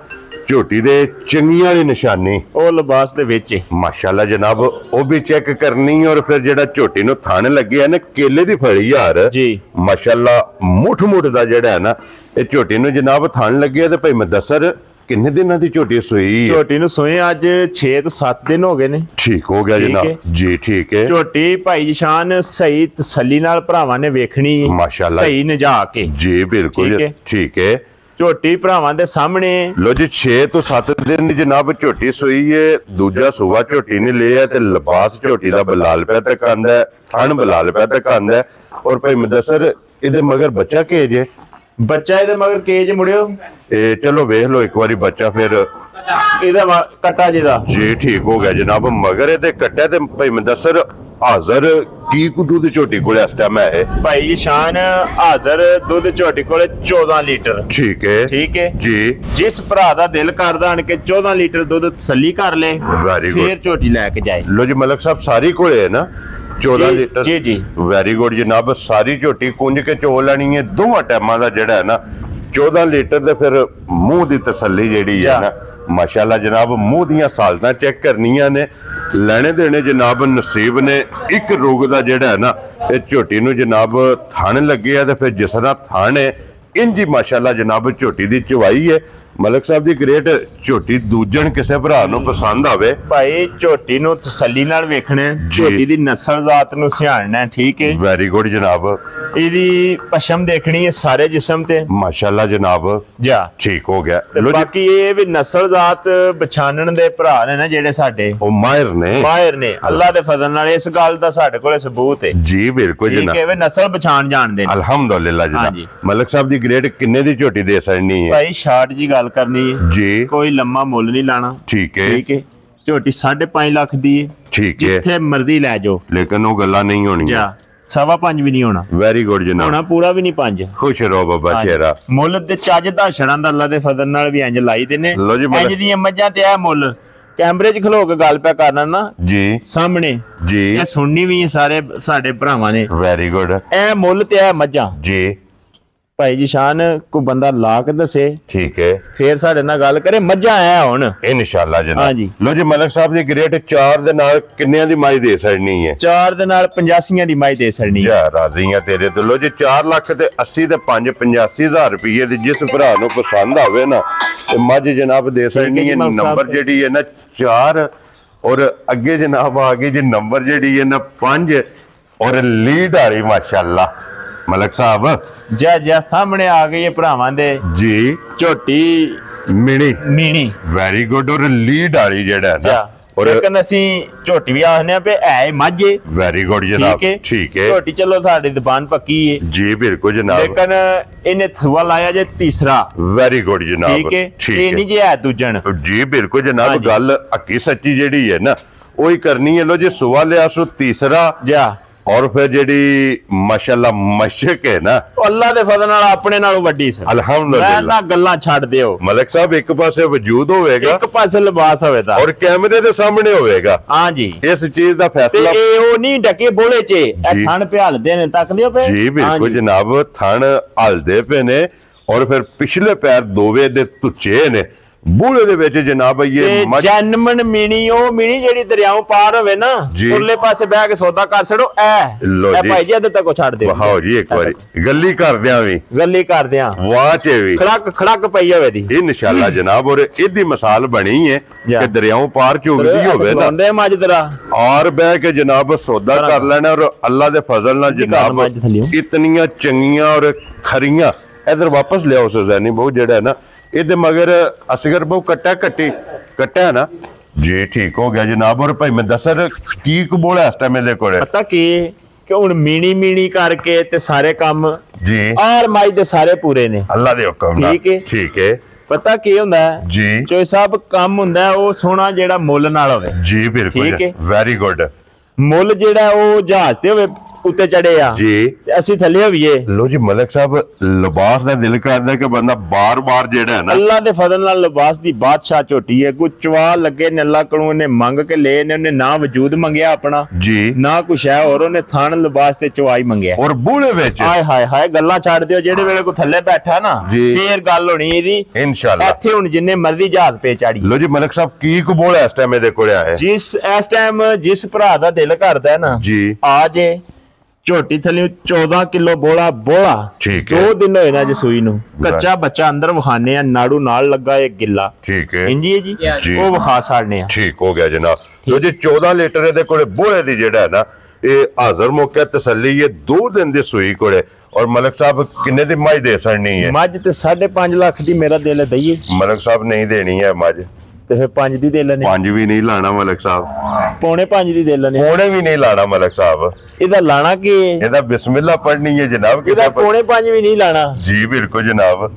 ਝੋਟੀ ਦੇ ਚੰਗੀਆਂ ਦੀ ਨਿਸ਼ਾਨੀ ਉਹ ਲਿਬਾਸ ਦੇ ਵਿੱਚ ਮਾਸ਼ਾਅੱਲਾ ਜਨਾਬ ਉਹ ਵੀ ਚੈੱਕ ਕਰਨੀ। ਔਰ ਫਿਰ ਜਿਹੜਾ ਝੋਟੀ ਨੂੰ ਥਣ ਲੱਗਿਆ ਨਾ ਕੇਲੇ ਦੀ ਫਲੀ ਯਾਰ ਜੀ ਮਾਸ਼ਾਅੱਲਾ ਮੁੱਠ ਮੁੱਠ ਦਾ ਜਿਹੜਾ ਹੈ ਨਾ ਇਹ ਝੋਟੀ ਨੂੰ ਜਨਾਬ ਥਣ ਲੱਗਿਆ। ਤੇ ਭਾਈ ਮੁਦੱਸਰ ਕਿੰਨੇ ਦਿਨਾਂ ਦੀ ਝੋਟੀ ਸੂਈ? ਝੋਟੀ ਨੂੰ ਸੂਏ ਅੱਜ 6 ਤੋਂ 7 ਦਿਨ ਹੋ ਗਏ ਨੇ। ਠੀਕ ਹੋ ਗਿਆ ਜਨਾਬ ਜੀ। ਠੀਕ ਹੈ। ਝੋਟੀ ਭਾਈ ਸ਼ਾਨ ਸਹੀ ਤਸੱਲੀ ਨਾਲ ਭਰਾਵਾਂ ਨੇ ਵੇਖਣੀ ਮਾਸ਼ਾਅੱਲਾ ਸਹੀ ਨਜਾ ਕੇ ਜੀ ਬਿਲਕੁਲ। ਠੀਕ ਹੈ। ਝੋਟੀ ਭਰਾਵਾਂ ਦੇ ਸਾਹਮਣੇ ਲੋ ਜੀ 6 ਤੋਂ 7 ਦਿਨ ਦੀ ਜਨਾਬ ਝੋਟੀ ਸੂਈ ਹੈ। ਦੂਜਾ ਸੂਆ ਝੋਟੀ ਨੇ ਲਿਆ ਤੇ ਲਿਬਾਸ ਝੋਟੀ ਦਾ ਬਲਾਲ ਪਿਆ ਤੱਕ ਆਂਦਾ, ਥਣ ਬਲਾਲ ਪਿਆ ਤੱਕ ਆਂਦਾ। ਔਰ ਭਾਈ ਮੁਦੱਸਰ ਇਹਦੇ ਮਗਰ ਬੱਚਾ ਕੇਜ ਹੈ? ਬੱਚਾ ਇਹਦੇ ਮਗਰ ਕੇਜ ਮੁੜਿਓ ਇਹ ਚਲੋ ਵੇਖ ਲਓ ਇੱਕ ਵਾਰੀ ਬੱਚਾ ਫਿਰ ਇਹਦਾ ਕੱਟਾ ਜਿਹਦਾ ਜੀ। ਠੀਕ ਹੋ ਗਿਆ ਜਨਾਬ ਮਗਰ ਇਹਦੇ ਕੱਟਿਆ। ਤੇ ਭਾਈ ਮੁਦੱਸਰ ਹਾਜ਼ਰ ਕੀ ਕੁ ਦੁੱਧ ਝੋਟੀ ਕੋਲੇ ਇਸ ਟਾਈਮ ਹੈ? ਭਾਈ ਸ਼ਾਨ ਹਾਜ਼ਰ ਦੁੱਧ ਝੋਟੀ ਕੋਲੇ 14 ਲੀਟਰ। ਠੀਕ ਹੈ। ਠੀਕ ਹੈ ਜੀ। ਜਿਸ ਭਰਾ ਦਾ ਦਿਲ ਕਰਦਾ ਆਣ ਕੇ 14 ਲੀਟਰ ਦੁੱਧ ਤਸੱਲੀ ਕਰ ਲੇ ਫਿਰ ਝੋਟੀ ਲੈ ਕੇ ਜਾਏ। ਲੋ ਜੀ ਮਲਕ ਸਾਹਿਬ ਸਾਰੀ ਕੋਲੇ ਹੈ ਨਾ 14 ਲੀਟਰ ਜੀ ਜੀ। ਵੈਰੀ ਗੁੱਡ ਜਨਾਬ ਸਾਰੀ ਝੋਟੀ ਕੁੰਝ ਕੇ ਚੋ ਲੈਣੀ ਹੈ ਦੋਵਾਂ ਟਾਈਮਾਂ ਦਾ ਜਿਹੜਾ ਹੈ ਨਾ 14 ਲੀਟਰ। ਦੇ ਫਿਰ ਮੂੰਹ ਦੀ ਤਸੱਲੀ ਜਿਹੜੀ ਹੈ ਨਾ ਮਾਸ਼ਾਅੱਲਾ ਜਨਾਬ ਮੂੰਹ ਦੀਆਂ ਸਾਲਤਾਂ ਚੈੱਕ ਕਰਨੀਆਂ ਨੇ। ਲੈਣੇ ਦੇਣੇ ਜਨਾਬ ਨਸੀਬ ਨੇ। ਇੱਕ ਰੋਗ ਦਾ ਜਿਹੜਾ ਹੈ ਨਾ ਇਹ ਝੋਟੀ ਨੂੰ ਜਨਾਬ ਥਣ ਲੱਗੇ ਆ ਤੇ ਫਿਰ ਜਿਸ ਤਰ੍ਹਾਂ ਥਣ ਹੈ ਇੰਜ ਹੀ ਮਾਸ਼ਾਅੱਲਾ ਜਨਾਬ ਝੋਟੀ ਦੀ ਚਵਾਈ ਹੈ। ਮਲਕ ਸਾਹਿਬ ਦੀ ਗ੍ਰੇਟ ਝੋਟੀ ਦੂਜਣ ਕਿਸੇ ਭਰਾ ਨੂੰ ਪਸੰਦ ਆਵੇ ਭਾਈ ਝੋਟੀ ਨੂੰ ਤਸੱਲੀ ਨਾਲ ਵੇਖਣਾ ਝੋਟੀ ਦੀ ਨਸਲ ਜ਼ਾਤ ਨੂੰ ਸਿਆਣਨਾ। ਠੀਕ ਹੈ। ਵੈਰੀ ਗੁੱਡ ਜਨਾਬ। ਇਹਦੀ ਪਸ਼ਮ ਦੇਖਣੀ ਹੈ ਸਾਰੇ ਜਿਸਮ ਤੇ ਮਾਸ਼ਾਅੱਲਾ ਜਨਾਬ ਜਾ। ਠੀਕ ਹੋ ਗਿਆ। ਬਾਕੀ ਇਹ ਵੀ ਨਸਲ ਜ਼ਾਤ ਪਛਾਣਨ ਦੇ ਭਰਾ ਨੇ ਨਾ ਜਿਹੜੇ ਸਾਡੇ ਉਹ ਮਾਹਿਰ ਨੇ ਅੱਲਾ ਦੇ ਫਜ਼ਲ ਨਾਲ। ਇਸ ਗੱਲ ਦਾ ਸਾਡੇ ਕੋਲੇ ਸਬੂਤ ਹੈ ਜੀ ਬਿਲਕੁਲ ਜਨਾਬ। ਠੀਕ ਹੈ। ਨਸਲ ਪਛਾਣ ਜਾਣਦੇ ਨੇ ਅਲਹਮਦੁਲਿਲਾ ਜਨਾਬ। ਮਲਕ ਸਾਹਿਬ ਦੀ ਗ੍ਰੇਟ ਕਿੰਨੇ ਦੀ ਝੋਟੀ ਦੇ ਸਕਣੀ ਹੈ? ਭਾਈ ਸ਼ਾਰਟ ਜੀ ਗੱਲ ਕਰਨੀ ਹੈ ਜੀ। ਕੋਈ ਲੰਮਾ ਮੁੱਲ ਨਹੀਂ ਲਾਣਾ। ਠੀਕ ਹੈ। ਠੀਕ ਹੈ। ਝੋਟੀ 5.5 ਲੱਖ ਦੀ ਹੈ। ਠੀਕ ਹੈ, ਜਿੱਥੇ ਮਰਜ਼ੀ ਲੈ ਜਾਓ, ਲੇਕਿਨ ਉਹ ਗੱਲਾਂ ਨਹੀਂ ਹੋਣੀਆਂ। 5.25 ਵੀ ਨਹੀਂ ਹੋਣਾ। ਵੈਰੀ ਗੁੱਡ ਜਨਾਬ, ਹੋਣਾ ਪੂਰਾ ਵੀ ਨਹੀਂ 5। ਖੁਸ਼ ਰਹੋ ਬਾਬਾ ਸ਼ੇਰਾ। ਮੁੱਲ ਤੇ ਚੱਜ ਦਾ ਛੜਾਂ ਦਾ ਅੱਲਾ ਦੇ ਫਜ਼ਲ ਨਾਲ ਵੀ ਇੰਜ ਲਾਈ ਦੇ ਨੇ। ਇੰਜ ਦੀਆਂ ਮੱਝਾਂ ਤੇ ਇਹ ਮੁੱਲ ਕੈਮਰੇ 'ਚ ਖਲੋ ਕੇ ਗੱਲ ਪਿਆ ਕਰਨਾ ਨਾ ਜੀ ਸਾਹਮਣੇ ਜੀ, ਇਹ ਸੁਣਨੀ ਵੀ ਹੈ ਸਾਰੇ ਸਾਡੇ ਭਰਾਵਾਂ ਨੇ। Very good. ਇਹ ਮੁੱਲ ਤੇ ਇਹ ਮੱਝਾਂ ਜੀ ਭਾਈ ਜੀ ਸ਼ਾਨ ਕੋਈ ਬੰਦਾ ਲਾ ਕੇ ਦੱਸੇ, ਠੀਕ ਹੈ, ਫੇਰ ਸਾਡੇ ਨਾਲ ਗੱਲ ਕਰੇ। ਮੱਝਾਂ ਆਇਆ ਹੁਣ ਇਨਸ਼ਾਅੱਲਾ ਜਨਾਬ। ਹਾਂਜੀ ਲੋ ਜੀ, ਮਲਕ ਸਾਹਿਬ ਦੀ ਗ੍ਰੇਟ 4 ਦੇ ਨਾਲ ਕਿੰਨਿਆਂ ਦੀ ਮਾਈ ਦੇ ਛੜਨੀ ਹੈ? 4 ਦੇ ਨਾਲ 85 ਦੀ ਮਾਈ ਦੇ ਛੜਨੀ ਹੈ। ਯਾ ਰਾਜ਼ੀਆਂ ਤੇਰੇ ਤੇ। ਲੋ ਜੀ, 4 ਲੱਖ ਤੇ 80 ਤੇ 5 85,000 ਰੁਪਏ ਦੀ ਜਿਸ ਭਰਾ ਨੂੰ ਪਸੰਦ ਆਵੇ ਨਾ ਤੇ ਮੱਝ ਜਨਾਬ ਦੇ ਛੜਨੀ ਹੈ। ਨੰਬਰ ਜਿਹੜੀ ਹੈ ਨਾ 4 ਔਰ ਅੱਗੇ ਜਨਾਬ ਆ ਗਈ ਜੀ ਨੰਬਰ ਜਿਹੜੀ ਹੈ ਨਾ 5 ਔਰ ਲੀਡ ਆ ਰਹੀ ਮਾਸ਼ਾਅੱਲਾ। ਮਲਕ ਸਾਹਿਬ ਜਾ ਸਾਹਮਣੇ ਆ ਗਈ ਹੈ ਭਰਾਵਾਂ ਦੇ ਜੀ ਝੋਟੀ ਮੀਣੀ। Very good. ਔਰ ਲੀਡ ਵਾਲੀ ਜਿਹੜਾ ਹੈ ਨਾ, ਔਰ ਲੇਕਿਨ ਅਸੀਂ ਝੋਟੀ ਵੀ ਆਖਨੇ ਆ ਪਏ ਐ ਮਾਝੇ। ਵੈਰੀ ਗੁੱਡ ਜਨਾਬ, ਠੀਕ ਹੈ। ਝੋਟੀ ਚਲੋ ਸਾਡੀ ਦੁਕਾਨ ਪੱਕੀ ਹੈ ਜੀ, ਬਿਲਕੁਲ ਜਨਾਬ। ਲੇਕਿਨ ਇਹਨੇ ਥੂਆ ਲਾਇਆ ਜੇ ਤੀਸਰਾ। ਵੈਰੀ ਗੁੱਡ ਜਨਾਬ, ਠੀਕ ਹੈ। ਇਹ ਨਹੀਂ ਜੇ ਹੈ ਦੂਜਣ। ਜੀ ਬਿਲਕੁਲ ਜਨਾਬ, ਗੱਲ ਹੱਕੀ ਸੱਚੀ ਜਿਹੜੀ ਹੈ ਨਾ ਉਹੀ ਕਰਨੀ ਹੈ। ਲੋ ਜੀ, ਸੁਆ ਲਿਆ ਸੋ ਤੀਸਰਾ ਜਾ, ਔਰ ਫਿਰ ਜਿਹੜੀ ਮਾਸ਼ਾਅੱਲਾ ਮਸ਼ਕ ਹੈ ਨਾ ਅੱਲਾ ਦੇ ਫਜ਼ਲ ਨਾਲ ਆਪਣੇ ਨਾਲੋਂ ਵੱਡੀ ਸੀ। ਅਲਹਮਦੁਲਿਲਾ। ਨਾ ਗੱਲਾਂ ਛੱਡ ਦਿਓ। ਮਲਕ ਸਾਹਿਬ ਇੱਕ ਪਾਸੇ ਵਜੂਦ ਹੋਵੇਗਾ, ਇੱਕ ਪਾਸੇ ਲਿਬਾਸ ਹੋਵੇਗਾ ਔਰ ਕੈਮਰੇ ਦੇ ਸਾਹਮਣੇ ਹੋਵੇਗਾ। ਹਾਂ ਜੀ, ਇਸ ਚੀਜ਼ ਦਾ ਫੈਸਲਾ ਇਹ ਉਹ ਨਹੀਂ ਡਕੇ ਬੋਲੇ 'ਚ ਇਹ ਥਣ ਪਿਆਲਦੇ ਨੇ। ਤੱਕ ਦਿਓ ਪਏ ਜੀ, ਬਿਲਕੁਲ ਜਨਾਬ, ਥਣ ਹਲਦੇ ਪਏ ਨੇ ਔਰ ਫਿਰ ਪਿਛਲੇ ਪੈਰ ਦੋਵੇਂ ਦੇ ਤੁੱਚੇ ਨੇ ਬੂਲੇ ਦੇ ਵਿੱਚ ਜਨਾਬ। ਇਹ ਜਨਮਨ ਮੀਣੀ, ਉਹ ਮੀਣੀ ਜਿਹੜੀ ਦਰਿਆਓਂ ਪਾਰ ਹੋਵੇ ਨਾ, ਉਰਲੇ ਪਾਸੇ ਬਹਿ ਕੇ ਸੌਦਾ ਕਰ ਛੜੋ। ਇਹ ਭਾਈ ਜੀ ਇਹਦੇ ਤੱਕ ਛੱਡ ਦਿਓ। ਵਾਹ ਜੀ, ਇੱਕ ਵਾਰੀ ਗੱਲੀ ਕਰਦਿਆਂ ਵਾਹ ਚ ਵੀ ਖੜਕ ਪਈ ਹੋਵੇ ਦੀ ਇਨਸ਼ਾਅੱਲਾ ਜਨਾਬ। ਔਰ ਇਹਦੀ ਮਿਸਾਲ ਬਣੀ ਹੈ ਕਿ ਦਰਿਆਓਂ ਪਾਰ ਚੁਗਦੀ ਹੋਵੇ ਨਾ ਮਾਜਦਰਾ ਔਰ ਬਹਿ ਕੇ ਜਨਾਬ ਸੌਦਾ ਕਰ ਲੈਣਾ। ਔਰ ਅੱਲਾ ਦੇ ਫਜ਼ਲ ਨਾਲ ਜਨਾਬ ਇਤਨੀਆਂ ਚੰਗੀਆਂ ਔਰ ਖਰੀਆਂ। ਇਧਰ ਵਾਪਸ ਲਿਆਓ ਸੁਜ਼ੈਨੀ ਬਹੁ ਜਿਹੜਾ ਨਾ ਇਹਦੇ ਮਗਰ ਅਸਗਰ ਬਹੁ ਕੱਟਿਆ ਨਾ ਜੀ। ਠੀਕ ਹੋ ਗਿਆ ਜਨਾਬ। ਔਰ ਭਾਈ ਮੈਂ ਦੱਸਰ ਕੀ ਕਬੋਲ ਹੈ ਇਸ ਟਾਈਮ ਇਹਦੇ ਕੋਲ? ਪਤਾ ਕੀ ਕਿ ਹੁਣ ਮੀਣੀ ਕਰਕੇ ਤੇ ਸਾਰੇ ਕੰਮ ਜੀ ਔਰ ਮਾਈ ਦੇ ਸਾਰੇ ਪੂਰੇ ਨੇ ਅੱਲਾ ਦੇ ਹੁਕਮ ਨਾਲ। ਠੀਕ ਹੈ। ਪਤਾ ਕੀ ਹੁੰਦਾ ਜੀ ਚੋਈ ਸਾਹਿਬ, ਕੰਮ ਹੁੰਦਾ ਉਹ ਸੋਹਣਾ ਜਿਹੜਾ ਮੁੱਲ ਨਾਲ ਹੋਵੇ। ਜੀ ਬਿਲਕੁਲ, ਵੈਰੀ ਗੁੱਡ। ਮੁੱਲ ਜਿਹੜਾ ਉਹ ਜਹਾਜ਼ ਤੇ ਹੋਵੇ, ਉੱਤੇ ਚੜੇ ਆ ਜੀ, ਅਸੀਂ ਥੱਲੇ ਹੋਈਏ। ਲੋ ਜੀ, ਮਲਕ ਸਾਹਿਬ ਲਿਬਾਸ ਦਾ ਦਿਲ ਕਰਦਾ ਕਿ ਬੰਦਾ ਬਾਰ-ਬਾਰ ਜਿਹੜਾ ਹੈ ਨਾ ਅੱਲਾ ਦੇ ਫਜ਼ਲ ਨਾਲ ਲਿਬਾਸ ਦੀ ਬਾਦਸ਼ਾਹ ਝੋਟੀ ਹੈ। ਕੋਈ ਚਵਾ ਲੱਗੇ ਨੇ ਅੱਲਾ ਕੋਲੋਂ, ਇਹਨੇ ਮੰਗ ਕੇ ਲਏ ਨੇ। ਉਹਨੇ ਨਾ ਵਜੂਦ ਮੰਗਿਆ ਆਪਣਾ ਜੀ, ਨਾ ਕੁਛ ਹੈ, ਔਰ ਉਹਨੇ ਥਾਣ ਲਿਬਾਸ ਤੇ ਚਵਾਈ ਮੰਗਿਆ। ਔਰ ਬੂਲੇ ਵਿੱਚ ਹਾਏ ਗੱਲਾਂ ਛੱਡ ਦਿਓ। ਜਿਹੜੇ ਵੇਲੇ ਕੋਈ ਥੱਲੇ ਬੈਠਾ ਨਾ ਫੇਰ ਗੱਲ ਹੋਣੀ ਇਹਦੀ ਇਨਸ਼ਾਅੱਲਾ। ਇੱਥੇ ਹੁਣ ਜਿੰਨੇ ਮਰਜ਼ੀ ਜਹਾਜ਼ ਪੇ ਚਾੜੀ। ਲੋ ਜੀ, ਮਲਕ ਸਾਹਿਬ ਕੀ ਕਬੋਲ ਇਸ ਟਾਈਮ ਇਹਦੇ ਕੋਲ ਆਇਆ? ਇਸ ਟਾਈਮ ਜਿਸ ਭਰਾ ਦਾ ਦਿਲ ਕਰਦਾ ਹੈ ਨਾ ਜੀ, ਆ ਜੇ। ਝੋਟੀ ਥੱਲੇ 14 ਕਿਲੋ ਬੋਲਾ 2 ਦਿਨ ਹੋਏ ਨਾ ਜੇ ਸੂਈ ਨੂੰ। ਕੱਚਾ ਬੱਚਾ ਅੰਦਰ ਵਿਖਾਣੇ ਆ, ਨਾੜੂ ਨਾਲ ਲੱਗਾ ਇਹ ਗਿੱਲਾ। ਠੀਕ ਹੈ ਇੰਜੀ ਹੈ ਜੀ, ਉਹ ਵਿਖਾ ਸਾੜਨੇ ਆ। ਠੀਕ ਹੋ ਗਿਆ ਜਨਾਬ। ਲੋ ਜੀ, 14 ਲੀਟਰ ਇਹਦੇ ਕੋਲੇ ਬੋਲੇ ਦੀ ਜਿਹੜਾ ਹੈ ਨਾ ਇਹ ਹਾਜ਼ਰ ਮੌਕੇ ਤਸੱਲੀ ਹੈ। 2 ਦਿਨ ਦੀ ਸੂਈ ਕੋਲੇ। ਔਰ ਮਲਕ ਸਾਹਿਬ ਕਿੰਨੇ ਦੀ ਮੱਝ ਦੇ ਛੜਨੀ ਹੈ? ਮੱਝ ਤੇ 5.5 ਲੱਖ ਦੀ ਮੇਰਾ ਦਿਲ ਦਈਏ। ਮਲਕ ਸਾਹਿਬ ਨਹੀਂ ਦੇਣੀ ਹੈ ਮੱਝ ਤੇ ਫਿਰ 5 ਦੀ ਦੇ ਲੈਣੇ। 5 ਵੀ ਨਹੀਂ ਲਾਣਾ ਮਲਕ ਸਾਹਿਬ। 4.5 ਦੀ ਦੇ ਲੈਣੇ। ਪੌਣੇ ਵੀ ਨਹੀਂ ਲਾਣਾ ਮਲਕ ਸਾਹਿਬ। ਇਹਦਾ ਲਾਣਾ ਕੀ? ਇਹਦਾ ਬਿਸਮਿਲ੍ਲਾ ਪੜਨੀ ਹੈ ਜਨਾਬ। ਇਹਦਾ 4.5 ਵੀ ਨਹੀਂ ਲਾਣਾ। ਜੀ ਬਿਲਕੁਲ ਜਨਾਬ।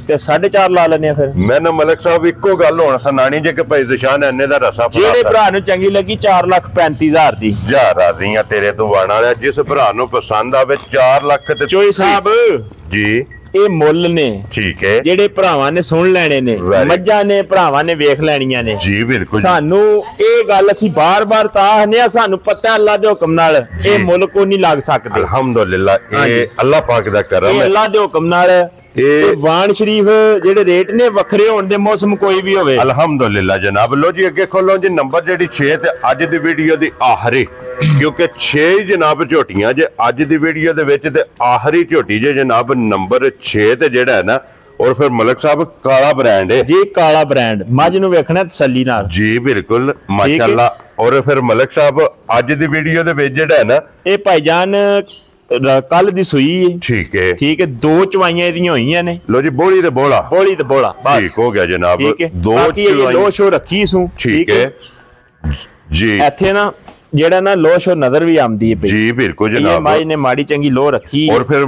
ਤੇ 4.5 ਲਾ ਲੈਣੇ ਆ ਫਿਰ। ਮੈਂ ਨਾ ਮਲਕ ਸਾਹਿਬ ਇੱਕੋ ਗੱਲ ਹੋਣ ਸੁਣਾਣੀ ਜੇ ਕਿ ਭਾਈ ਜ਼ਸ਼ਾਨ ਐਨੇ ਦਾ ਰਸਾ ਜਿਹੜੇ ਭਰਾ ਨੂੰ ਚੰਗੀ ਲੱਗੀ 4,35,000 ਦੀ। ਜਾ ਰਾਜ਼ੀਆਂ ਤੇਰੇ ਤੋਂ ਵਾਣ ਵਾਲਿਆ। ਜਿਸ ਭਰਾ ਨੂੰ ਪਸੰਦ ਆਵੇ 4 ਲੱਖ ਤੇ ਚੋਈ ਸਾਹਿਬ ਜੀ ਇਹ ਮੁੱਲ ਨੇ। ਠੀਕ ਹੈ। ਜਿਹੜੇ ਭਰਾਵਾਂ ਨੇ ਸੁਣ ਲੈਣੇ ਨੇ, ਮੱਝਾਂ ਨੇ ਭਰਾਵਾਂ ਨੇ ਵੇਖ ਲੈਣੀਆਂ ਨੇ। ਜੀ ਬਿਲਕੁਲ। ਸਾਨੂੰ ਇਹ ਗੱਲ ਅਸੀਂ ਬਾਰ-ਬਾਰ ਤਾਂ ਆਖਨੇ ਆ, ਸਾਨੂੰ ਪਤਾ ਅੱਲਾ ਦੇ ਹੁਕਮ ਨਾਲ ਇਹ ਮੁੱਲ ਕੋ ਨਹੀਂ ਲੱਗ ਸਕਦੇ। ਅਲਹਮਦੁਲਿਲਾ, ਇਹ ਅੱਲਾ ਪਾਕ ਦਾ ਕਰਮ ਹੈ। ਅੱਲਾ ਦੇ ਹੁਕਮ ਨਾਲ ਇਹ ਵਾਣ ਸ਼ਰੀਫ ਜਿਹੜੇ ਰੇਟ ਨੇ ਵੱਖਰੇ ਹੋਣ ਦੇ ਮੌਸਮ ਕੋਈ ਵੀ ਹੋਵੇ। ਅਲਹਮਦੁਲਿਲਾ ਜਨਾਬ। ਲੋ ਜੀ, ਅੱਗੇ ਖੋਲੋ ਜੀ ਨੰਬਰ ਜਿਹੜੀ 6 ਤੇ ਅੱਜ ਦੀ ਵੀਡੀਓ ਦੀ ਆਖਰੀ, ਕਿਉਂਕਿ 6 ਜਨਾਬ ਝੋਟੀਆਂ ਜੇ ਅੱਜ ਦੀ ਵੀਡੀਓ ਦੇ ਵਿੱਚ ਤੇ ਆਖਰੀ ਝੋਟੀ ਜੇ ਜਨਾਬ ਨੰਬਰ 6 ਤੇ ਜਿਹੜਾ ਹੈ ਨਾ। ਔਰ ਫਿਰ ਮਲਕ ਸਾਹਿਬ ਕਾਲਾ ਬ੍ਰਾਂਡ ਹੈ ਜੀ। ਕਾਲਾ ਬ੍ਰਾਂਡ ਮੱਝ ਨੂੰ ਵੇਖਣਾ ਤਸੱਲੀ ਨਾਲ। ਜੀ ਬਿਲਕੁਲ ਮਾਸ਼ਾਅੱਲਾ। ਔਰ ਫਿਰ ਮਲਕ ਸਾਹਿਬ ਅੱਜ ਦੀ ਵੀਡੀਓ ਦੇ ਵਿੱਚ ਜਿਹੜਾ ਹੈ ਨਾ ਇਹ ਭਾਈਜਾਨ ਕੱਲ ਦੀ ਸੂਈ ਹੈ। ਠੀਕ ਹੈ। 2 ਚਵਾਈਆਂ ਇਹਦੀਆਂ ਹੋਈਆਂ ਨੇ। ਲੋ ਜੀ, ਬੋਲੀ ਤੇ ਬੋਲਾ ਬਸ ਠੀਕ ਹੋ ਗਿਆ ਜਨਾਬ। 2 ਚਵਾਈਆਂ ਲੋ ਸ਼ੋ ਰੱਖੀ ਸੂ। ਠੀਕ ਹੈ ਜੀ। ਇੱਥੇ ਨਾ ਜਿਹੜਾ ਨਾ ਲੋਹ ਸ਼ੋ ਨਜ਼ਰ ਵੀ ਆਉਂਦੀ ਹੈ ਜੀ ਬਿਲਕੁਲ ਇਹ ਜਨਾਬ ਮੱਝ ਨੇ ਮਾੜੀ ਚੰਗੀ ਲੋਹ ਰੱਖੀ ਔਰ ਫਿਰ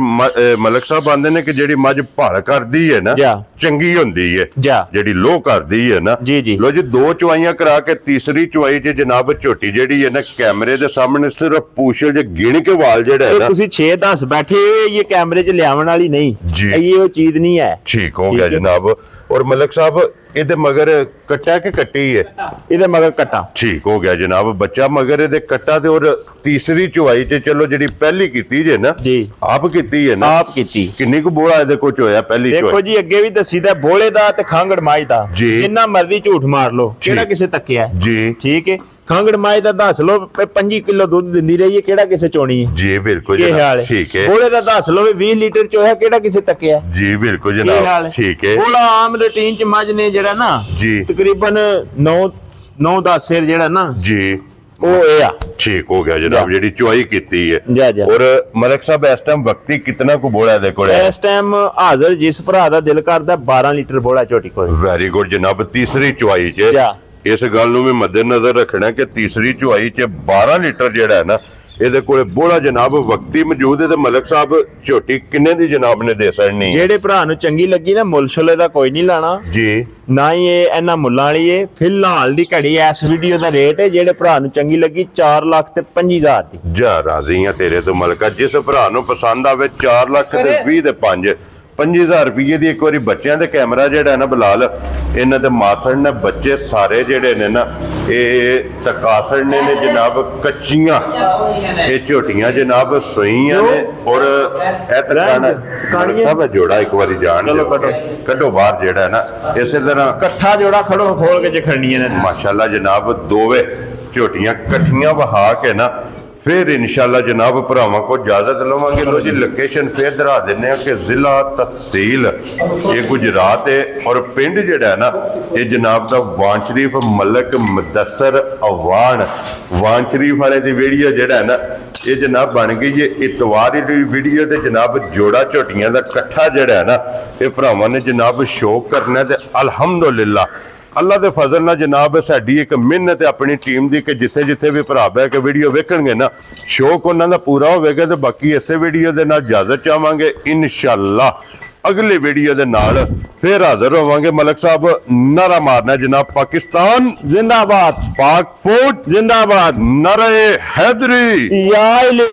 ਮਲਕ ਸਾਹਿਬ ਆਂਦੇ ਨੇ ਕਿ ਜਿਹੜੀ ਮੱਝ ਭਾਲ ਕਰਦੀ ਹੈ ਨਾ ਚੰਗੀ ਹੁੰਦੀ ਹੈ ਜਿਹੜੀ ਲੋਹ ਕਰਦੀ ਹੈ ਨਾ ਲੋ ਜੀ 2 ਚੁਆਈਆਂ ਕਰਾ ਕੇ ਤੀਸਰੀ ਚੁਆਈ 'ਚ ਜਨਾਬ ਝੋਟੀ ਜਿਹੜੀ ਹੈ ਨਾ ਕੈਮਰੇ ਦੇ ਸਾਹਮਣੇ ਸਿਰਫ ਪੂਛਲ ਜੇ ਗਿਣ ਕੇ ਵਾਲ ਜਿਹੜਾ ਹੈ ਨਾ ਤੁਸੀਂ 6-10 बैठे ये कैमरे च लियावन वाली नहीं ये वो चीज नहीं है ठीक हो गया जनाब और मलिक साहब ਇਹਦੇ ਮਗਰ ਕੱਟਾ ਕਿ ਕੱਟੀ ਹੈ ਇਹਦੇ ਮਗਰ ਕੱਟਾ ਠੀਕ ਹੋ ਗਿਆ ਜਨਾਬ ਬੱਚਾ ਮਗਰ ਇਹਦੇ ਕੱਟਾ ਤੇ ਔਰ ਤੀਸਰੀ ਚੁਆਈ ਚ ਚਲੋ ਜਿਹੜੀ ਪਹਿਲੀ ਕੀਤੀ ਜੇ ਨਾ ਜੀ ਆਪ ਕੀਤੀ ਹੈ ਨਾ ਆਪ ਕੀਤੀ ਕਿੰਨੀ ਕੁ ਬੋਲਾ ਇਹਦੇ ਕੋਲ ਹੋਇਆ ਪਹਿਲੀ ਚੁਆਈ ਦੇਖੋ ਜੀ ਅੱਗੇ ਵੀ ਦੱਸੀਦਾ ਬੋਲੇ ਦਾ ਤੇ ਖਾਂਗੜ ਮਾਈ ਦਾ ਜਿੰਨਾ ਮਰਜ਼ੀ ਝੂਠ ਮਾਰ ਲਓ ਕਿਹੜਾ ਕਿਸੇ ਤੱਕਿਆ ਜੀ ਠੀਕ ਹੈ ਖਾਂਗੜ ਮਾਈ ਦਾ ਦੱਸ ਲਓ 25 ਕਿਲੋ ਦੁੱਧ ਦਿੰਦੀ ਰਹੀ ਹੈ ਕਿਹੜਾ ਕਿਸੇ ਚੋਣੀ ਹੈ ਜੀ ਬਿਲਕੁਲ ਜਨਾਬ ਠੀਕ ਹੈ ਬੋਲੇ ਦਾ ਦੱਸ ਲਓ 20 ਲੀਟਰ ਚੋਇਆ ਕਿਹੜਾ ਕਿਸੇ ਤੱਕਿਆ ਜੀ ਬਿਲਕੁਲ ਜਨਾਬ ਠੀਕ ਹੈ ਬੋਲਾ ਆਮ ਰੂਟੀਨ ਚ ਮੱਝ ਨੇ ਜਿਹੜਾ ਨਾ ਜੀ ਤਕਰੀਬਨ 9-10 ਸਿਰ ਜਿਹੜਾ ਨਾ ਜੀ ਉਹ ਇਹ ਆ ਠੀਕ ਹੋ ਗਿਆ ਜਨਾਬ ਜਿਹੜੀ ਚੁਆਈ ਕੀਤੀ ਹੈ ਔਰ ਮਲਕ ਸਾਹਿਬ ਇਸ ਟਾਈਮ ਵਕਤੀ ਕਿੰਨਾ ਕੁ ਬੋਲਾ ਇਹਦੇ ਕੋਲ ਇਸ ਟਾਈਮ ਹਾਜ਼ਰ ਜਿਸ ਭਰਾ ਦਾ ਦਿਲ ਕਰਦਾ 12 ਲੀਟਰ ਬੋਲਾ ਝੋਟੀ ਕੋਲ ਵੈਰੀ ਗੁੱਡ ਜਨਾਬ ਤੀਸਰੀ ਚੁਆਈ 'ਚ ਇਸ ਗੱਲ ਨੂੰ ਵੀ ਮੱਦੇਨਜ਼ਰ ਰੱਖਣਾ ਕਿ ਤੀਸਰੀ ਚੁਆਈ 'ਚ 12 ਲੀਟਰ ਜਿਹੜਾ ਹੈ ਨਾ ਇਹਦੇ ਕੋਲੇ ਬੋਲਾ ਜਨਾਬ ਵਕਤੀ ਮੌਜੂਦ ਹੈ ਤੇ ਮਲਕ ਸਾਹਿਬ ਝੋਟੀ ਕਿੰਨੇ ਦੀ ਜਨਾਬ ਨੇ ਦੇ ਸਕਣੀ ਜਿਹੜੇ ਭਰਾ ਨੂੰ ਚੰਗੀ ਲੱਗੀ ਨਾ ਮੁੱਲ ਛੋਲੇ ਦਾ ਕੋਈ ਨਹੀਂ ਲਾਣਾ ਜੀ ਨਾ ਹੀ ਇਹ ਇਹਨਾਂ ਮੁੱਲਾਂ ਵਾਲੀ ਏ ਫਿਲਹਾਲ ਦੀ ਘੜੀ ਇਸ ਵੀਡੀਓ ਦਾ ਰੇਟ ਹੈ ਜਿਹੜੇ ਭਰਾ ਨੂੰ ਚੰਗੀ ਲੱਗੀ 4,25,000 ਦੀ ਜਾ ਰਾਜ਼ੀ ਆ ਤੇਰੇ ਤੋਂ ਮਲਕਾ ਜਿਸ ਭਰਾ ਨੂੰ ਪਸੰਦ ਆਵੇ 4,20,000 ਦੇ 5,000 ਰੁਪਏ ਦੀ ਇੱਕ ਵਾਰੀ ਬੱਚਿਆਂ ਦੇ ਕੈਮਰਾ ਜਿਹੜਾ ਨਾ ਬਲਾਲ ਇਹਨਾਂ ਦੇ ਮਾਸੜ ਨੇ ਬੱਚੇ ਸਾਰੇ ਜਿਹੜੇ ਨੇ ਨਾ ਇਹ ਤਕਾਸੜ ਨੇ ਜਨਾਬ ਕੱਚੀਆਂ ਇਹ ਝੋਟੀਆਂ ਜਨਾਬ ਸੋਈਆਂ ਨੇ ਔਰ ਇਹ ਤਕਾਣਾ ਸਭ ਜੋੜਾ ਇੱਕ ਵਾਰੀ ਜਾਣ ਕੱਢੋ ਬਾਹਰ ਜਿਹੜਾ ਨਾ ਇਸੇ ਤਰ੍ਹਾਂ ਇਕੱਠਾ ਜੋੜਾ ਖੜੋ ਖੋਲ ਕੇ ਖੜਨੀਆਂ ਨੇ ਮਾਸ਼ਾਅੱਲਾ ਜਨਾਬ ਦੋਵੇਂ ਝੋਟੀਆਂ ਇਕੱਠੀਆਂ ਵਹਾ ਕੇ ਨਾ फिर इंशाल्लाह जनाब भरावां को इजाजत लवांगे लो जी लोकेशन फिर दरा देने कि जिला तहसील ये गुजरात है और पिंड जिहड़ा है ना ये जनाब दा वान शरीफ मलक मुदस्सर अवान वान शरीफ वाले दी वीडियो जिहड़ा है ना ये जनाब बन गई ये इतवार दी वीडियो ते जनाब जोड़ा झोटियां दा इकट्ठा जिहड़ा है ना ये भरावां ने जनाब शौक करना ते अल्हम्दुलिल्लाह अल्लाह के फजल ना जनाब साडी एक मिहनत अपनी टीम की कि जिथे जिथे भी भरा बह के वीडियो वेखणगे ना शौक उन्होंने पूरा होगा तो बाकी इसे वीडियो के नाल इजाजत चाहांगे इंशाअल्लाह अगली वीडियो के नाल फिर हाजिर होवांगे मलक साहब नारा मारना जनाब पाकिस्तान जिंदाबाद पाक फौज जिंदाबाद नारे हैदरी या